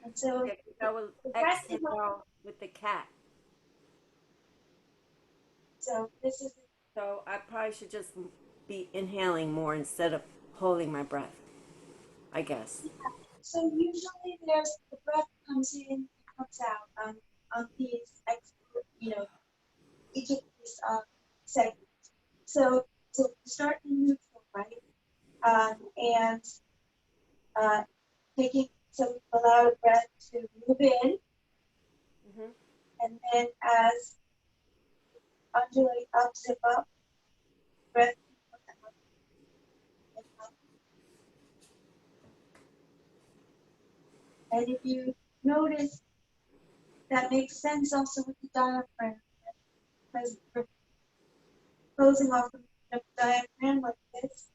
And so Yeah, 'cause I will the breath is exhale with the cat. so this is So I probably should just be inhaling more instead of holding my breath, I guess. so usually there's the breath comes in and comes out on these each of these segments. So start in neutral, right? And taking some allow breath to move in, Mm-hmm. and then as undulate up, zip up, breath out and up. And if you notice, that makes sense also with the diaphragm, because we're closing off the diaphragm like this.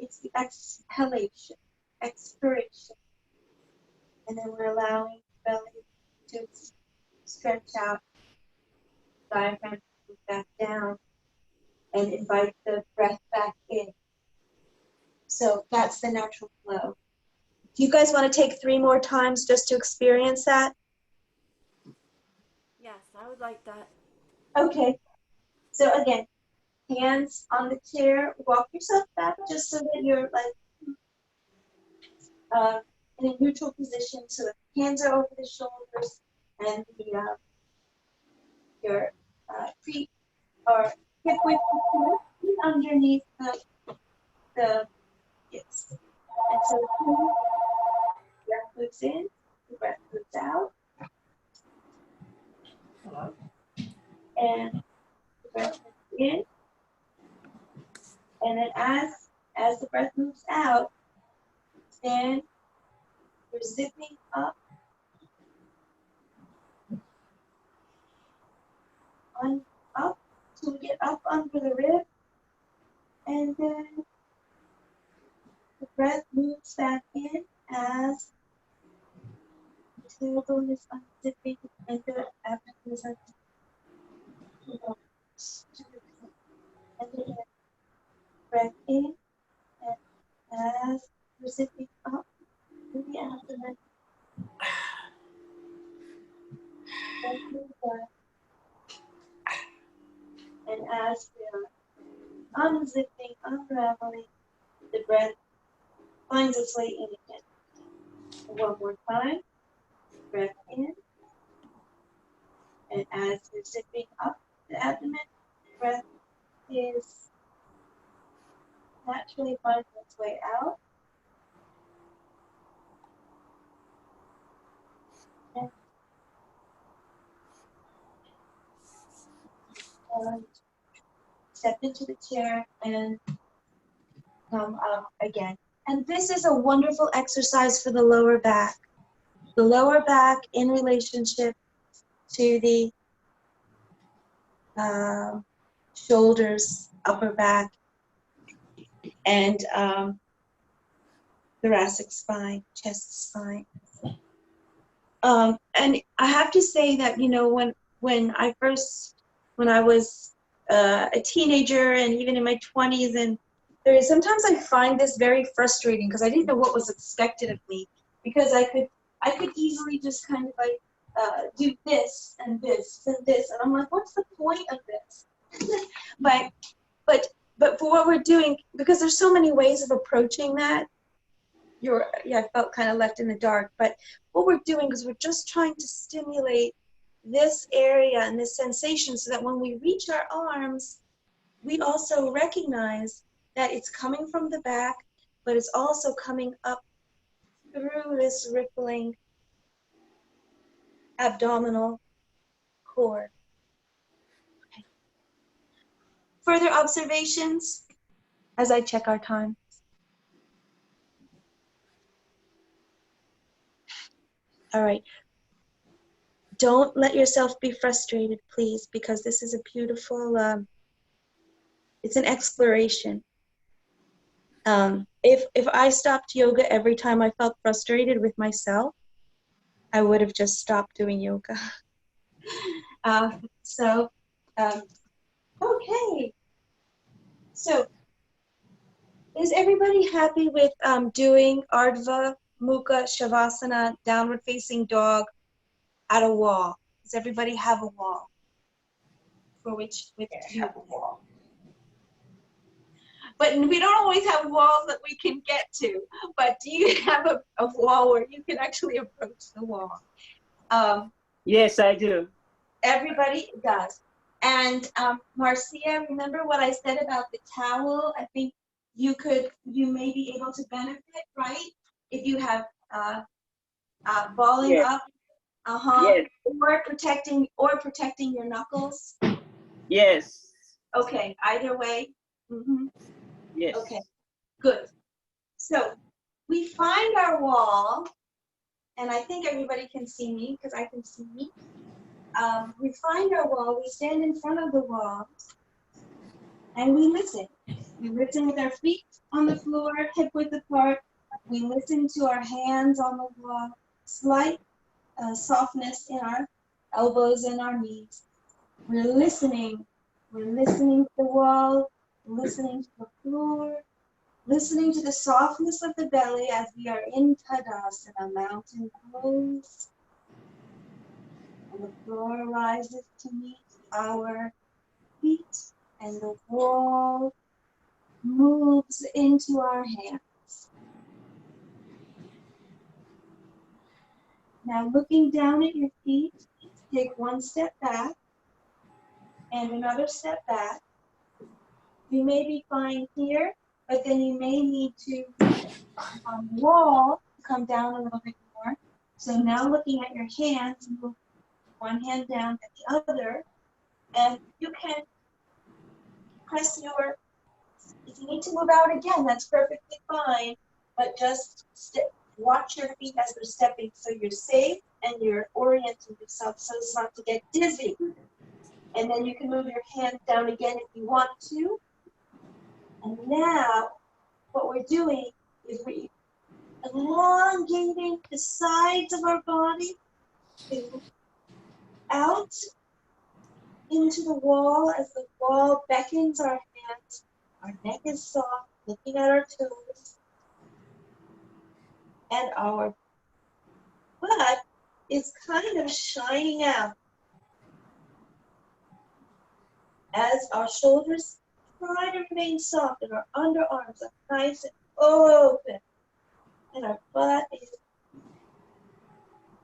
It's the exhalation, expiration, and then we're allowing the belly to stretch out, diaphragm to move back down, and invite the breath back in. So that's the natural flow. Do you guys want to take 3 more times just to experience that? Yes, I would like that. Okay. So again, hands on the chair, walk yourself back just so that you're like in a neutral position, so the hands are over the shoulders and your feet are hip width underneath the hips. And so the breath moves in, the breath moves out, and the breath moves in. And then as the breath moves out, then you're zipping up up to get up under the rib, and then the breath moves back in as the tailbone is unzipping and the abdomen is unzipping. And then breath in, and as you're zipping up to the abdomen, breath moves back, and as we're unzipping, unraveling, the breath finds its way in again. One more time, breath in, and as you're zipping up the abdomen, breath is naturally finding its way out. And step into the chair and come up again. And this is a wonderful exercise for the lower back. The lower back in relationship to the shoulders, upper back, and thoracic spine, chest spine. And I have to say that, when I was a teenager and even in my 20s, and sometimes I find this very frustrating because I didn't know what was expected of me, because I could easily just kind of like do this and this and this, and I'm like, what's the point of this? but for what we're doing, because there's so many ways of approaching that, I felt kind of left in the dark. But what we're doing is we're just trying to stimulate this area and this sensation so that when we reach our arms, we also recognize that it's coming from the back, but it's also coming up through this rippling abdominal cord. Okay. Further observations as I check our time? All right. Don't let yourself be frustrated, please, because this is a beautiful, it's an exploration. If I stopped yoga every time I felt frustrated with myself, I would have just stopped doing yoga. So Okay. So, is everybody happy with doing Ardha Mukha Shavasana, downward facing dog, at a wall? Does everybody have a wall for which with you? But we don't always have walls that we can get to. But do you have a wall where you can actually approach the wall? Yes, I do. Everybody does. And Marcia, remember what I said about the towel? I think you may be able to benefit, right? If you have balling Yes. up, Yes. or protecting your knuckles. Yes. Okay, either way. Yes. Okay, good. So we find our wall, and I think everybody can see me because I can see me. We find our wall, we stand in front of the wall, and we listen. We listen with our feet on the floor, hip width apart. We listen to our hands on the wall, slight softness in our elbows and our knees. We're listening. We're listening to the wall, listening to the floor, listening to the softness of the belly as we are in Tadasana, mountain pose. And the floor rises to meet our feet, and the wall moves into our hands. Now looking down at your feet, take one step back and another step back. You may be fine here, but then you may need to wall to come down a little bit more. So now looking at your hands, move one hand down at the other, and you can press your, if you need to move out again, that's perfectly fine, but just watch your feet as they're stepping so you're safe and you're orienting yourself so as not to get dizzy. And then you can move your hands down again if you want to. And now what we're doing is we're elongating the sides of our body out into the wall as the wall beckons our hands. Our neck is soft, looking at our toes. And our butt is kind of shining out as our shoulders try to remain soft and our underarms are nice and open. And our butt is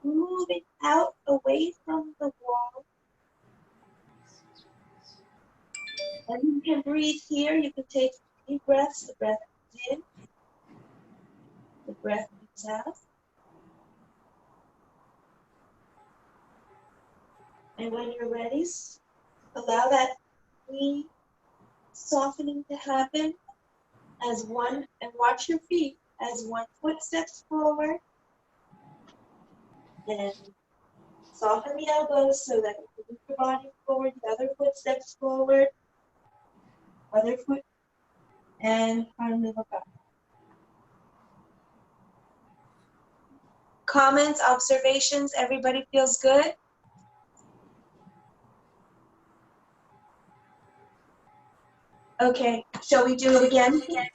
moving out away from the wall. And you can breathe here. You can take deep breaths. The breath in, the breath out. And when you're ready, allow that knee softening to happen as one, and watch your feet as one foot steps forward. And soften the elbows so that you move your body forward. The other foot steps forward. Other foot, and finally look up. Comments, observations, everybody feels good? Okay, shall we do it again? Yeah,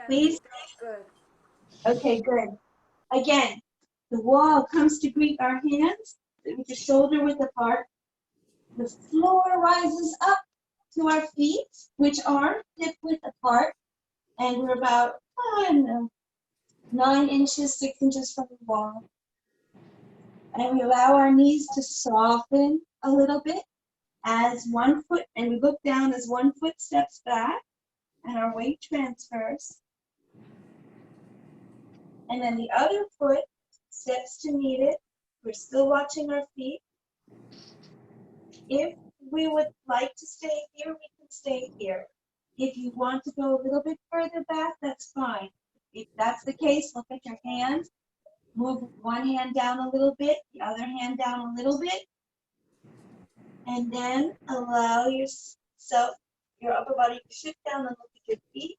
Please? good. Okay, good. Again, the wall comes to greet our hands with the shoulder width apart. The floor rises up to our feet, which are hip width apart, and we're about, I don't know, 9 inches, 6 inches from the wall. And we allow our knees to soften a little bit as one foot, and we look down as one foot steps back and our weight transfers. And then the other foot steps to meet it. We're still watching our feet. If we would like to stay here, we can stay here. If you want to go a little bit further back, that's fine. If that's the case, look at your hands. Move one hand down a little bit, the other hand down a little bit. And then allow yourself, your upper body to shift down and look at your feet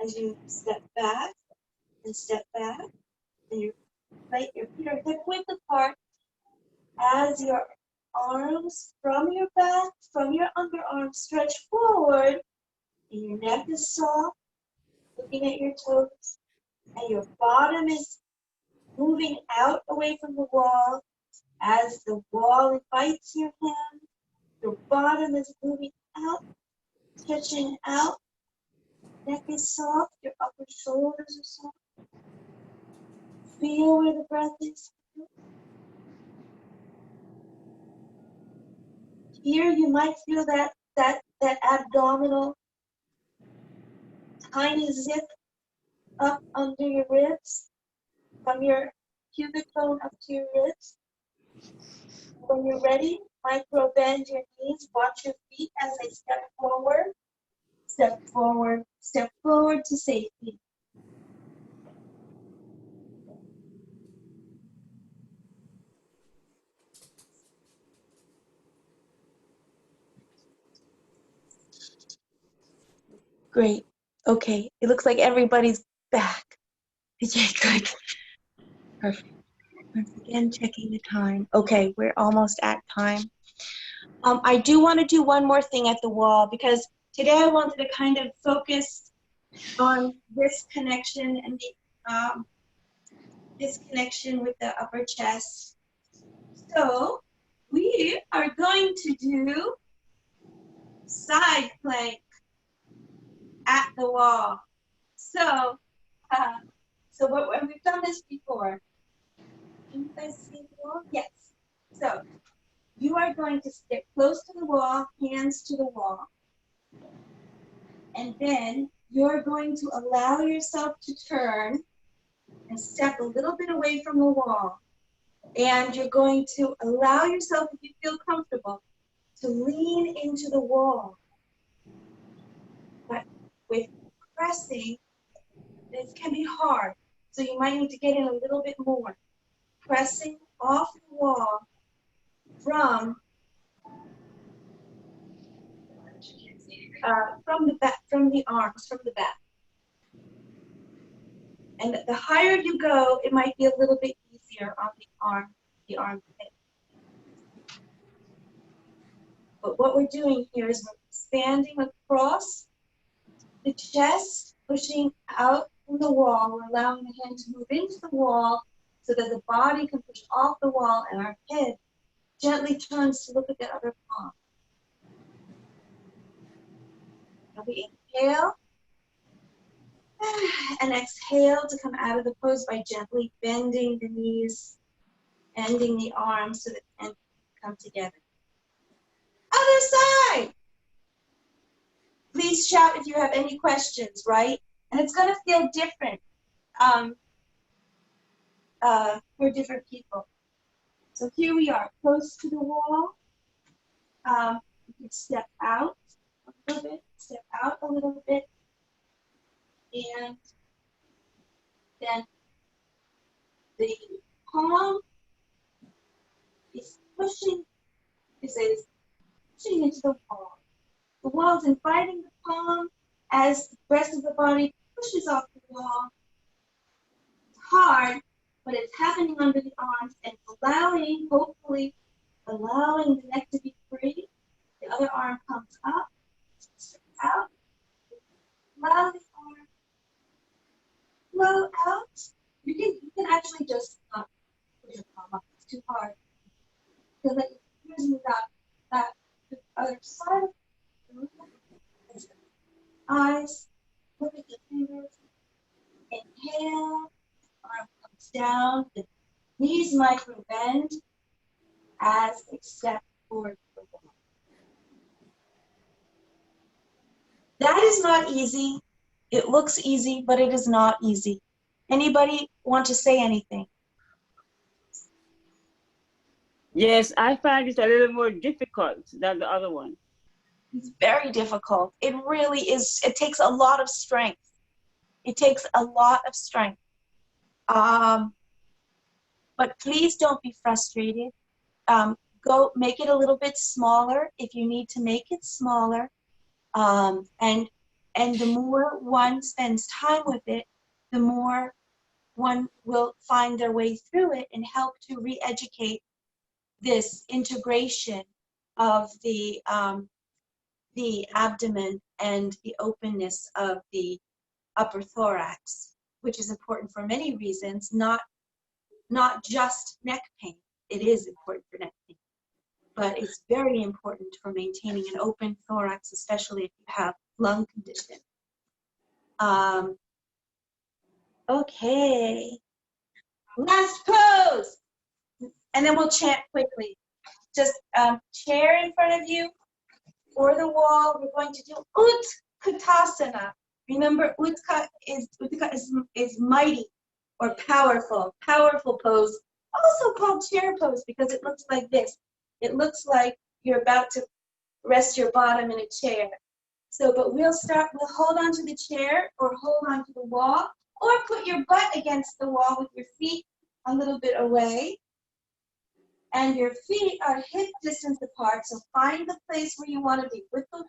as you step back and step back. And your feet are hip width apart as your arms from your back, from your underarms, stretch forward, and your neck is soft, looking at your toes, and your bottom is moving out away from the wall. As the wall invites your hand, your bottom is moving out, stretching out. Neck is soft, your upper shoulders are soft. Feel where the breath is. Here you might feel that abdominal tiny zip up under your ribs, from your pubic bone up to your ribs. When you're ready, micro bend your knees, watch your feet as they step forward to safety. Great. Okay, it looks like everybody's back. Okay, good. Perfect. Once again, checking the time. Okay, we're almost at time. I do want to do one more thing at the wall, because today I wanted to kind of focus on this connection and the this connection with the upper chest. So we are going to do side plank at the wall. So, when we've done this before. Can you guys see the wall? Yes. So you are going to stick close to the wall, hands to the wall. And then you're going to allow yourself to turn and step a little bit away from the wall. And you're going to allow yourself, if you feel comfortable, to lean into the wall. But with pressing, this can be hard. So you might need to get in a little bit more. Pressing off the wall from the back, from the arms, from the back. And the higher you go, it might be a little bit easier on the armpit. But what we're doing here is we're expanding across the chest, pushing out from the wall. We're allowing the hand to move into the wall so that the body can push off the wall, and our head gently turns to look at the other palm. And we inhale and exhale to come out of the pose by gently bending the knees, bending the arms so that the hands come together. Other side. Please shout if you have any questions, right? And it's going to feel different for different people. So here we are, close to the wall. You can step out a little bit, and then the palm is pushing into the wall. The wall is inviting the palm as the rest of the body pushes off the wall. It's hard, but it's happening under the arms and allowing, hopefully, allowing the neck to be free. The other arm comes up, out. Allow the arm flow out. You can actually just push your palm up. It's too hard. So let your fingers move out to the other side of the room. Eyes, look at the fingers. Inhale, arm comes down. The knees micro bend as they step forward to the wall. That is not easy. It looks easy, but it is not easy. Anybody want to say anything? Yes, I find it a little more difficult than the other one. It's very difficult. It really is. It takes a lot of strength. It takes a lot of strength. But please don't be frustrated. Go make it a little bit smaller if you need to make it smaller. And the more one spends time with it, the more one will find their way through it and help to re-educate this integration of the abdomen and the openness of the upper thorax, which is important for many reasons, not just neck pain. It is important for neck pain, but it's very important for maintaining an open thorax, especially if you have lung condition. Okay, last pose, and then we'll chant quickly. Just chair in front of you or the wall. We're going to do Utkatasana. Remember, Utka is mighty or powerful pose, also called chair pose because it looks like this. It looks like you're about to rest your bottom in a chair. So, but we'll hold on to the chair or hold on to the wall, or put your butt against the wall with your feet a little bit away. And your feet are hip distance apart, so find the place where you want to be, with the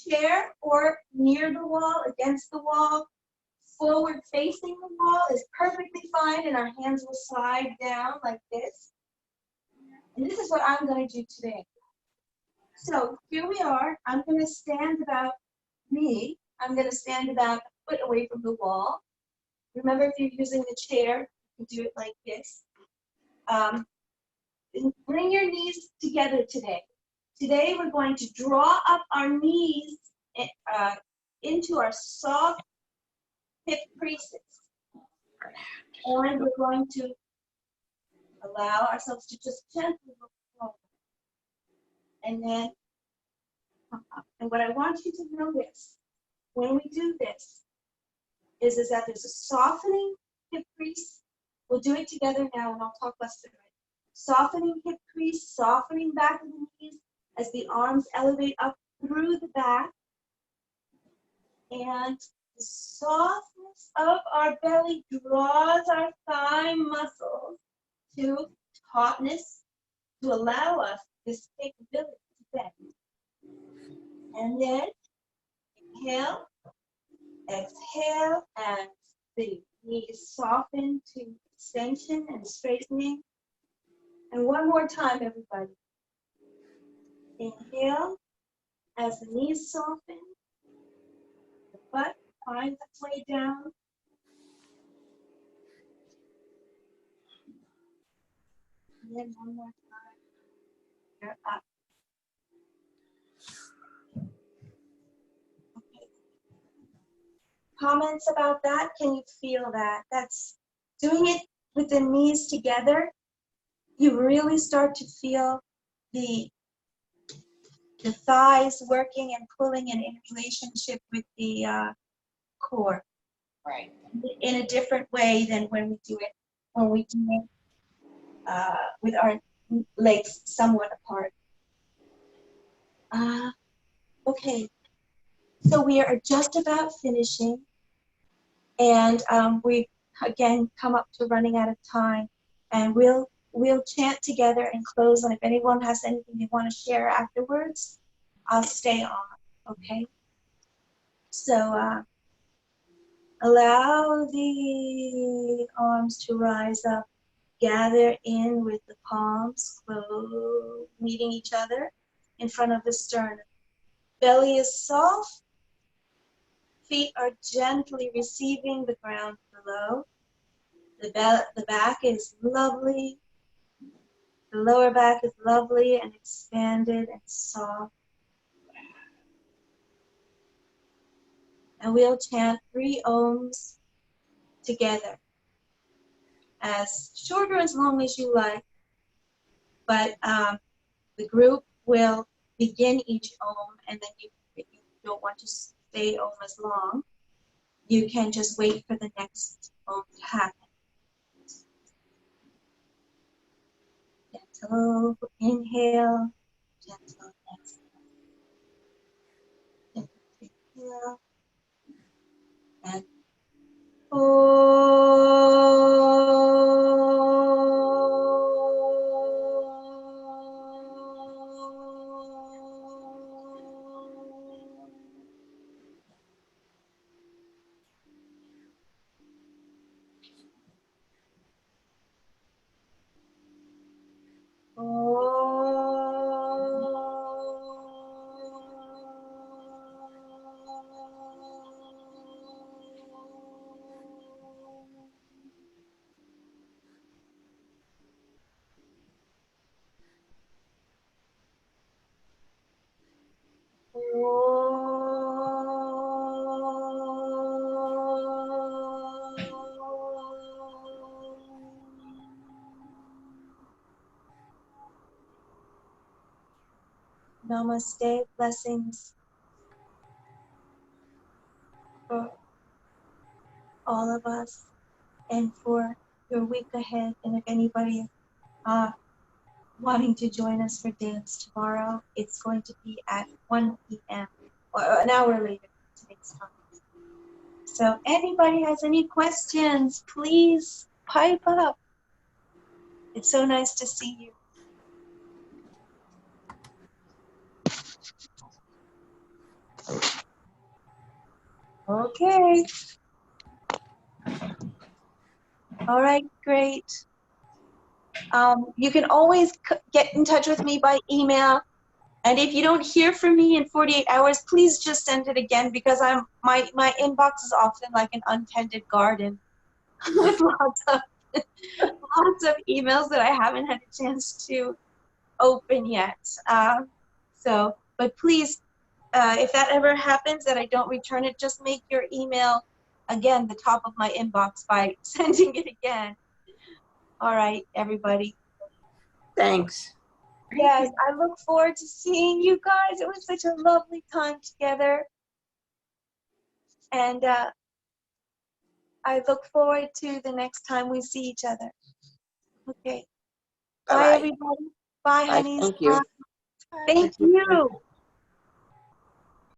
chair or near the wall, against the wall. Forward facing the wall is perfectly fine, and our hands will slide down like this. And this is what I'm going to do today. So here we are. I'm going to stand about I'm going to stand about a foot away from the wall. Remember, if you're using the chair, you can do it like this. Bring your knees together today. Today we're going to draw up our knees into our soft hip creases. And we're going to allow ourselves to just gently look forward. And then come up. And what I want you to notice when we do this is that there's a softening hip crease. We'll do it together now, and I'll talk less about it. Softening hip crease, softening back of the knees as the arms elevate up through the back. And the softness of our belly draws our thigh muscles to tautness to allow us this capability to bend. And then inhale, exhale, and the knees soften to extension and straightening. And one more time, everybody. Inhale as the knees soften, the butt finds its way down. And then one more time. You're up. Okay. Comments about that? Can you feel that? That's doing it with the knees together. You really start to feel the thighs working and pulling and in relationship with the core. Right. In a different way than when we do it with our legs somewhat apart. Okay, so we are just about finishing, and we again come up to running out of time, and we'll chant together and close. And if anyone has anything they want to share afterwards, I'll stay on. Okay. So allow the arms to rise up. Gather in with the palms close, meeting each other in front of the sternum. Belly is soft. Feet are gently receiving the ground below. The back is lovely. The lower back is lovely and expanded and soft. And we'll chant 3 ohms together. As short or as long as you like, but the group will begin each ohm, and then if you don't want to stay ohm as long, you can just wait for the next ohm to happen. Gentle inhale, gentle exhale. Gentle inhale, and oh. Namaste. Blessings for all of us and for your week ahead. And if anybody wanting to join us for dance tomorrow, it's going to be at 1 p.m. or an hour later today's time. So anybody has any questions, please pipe up. It's so nice to see you. Okay. All right, great. You can always get in touch with me by email. And if you don't hear from me in 48 hours, please just send it again, because my inbox is often like an untended garden with lots of emails that I haven't had a chance to open yet. But please, if that ever happens that I don't return it, just make your email again the top of my inbox by sending it again. All right, everybody. Thanks. Yes, I look forward to seeing you guys. It was such a lovely time together. And I look forward to the next time we see each other. Okay. Bye, Bye-bye. everybody. Bye, Bye. honeys. Thank you. Thank you.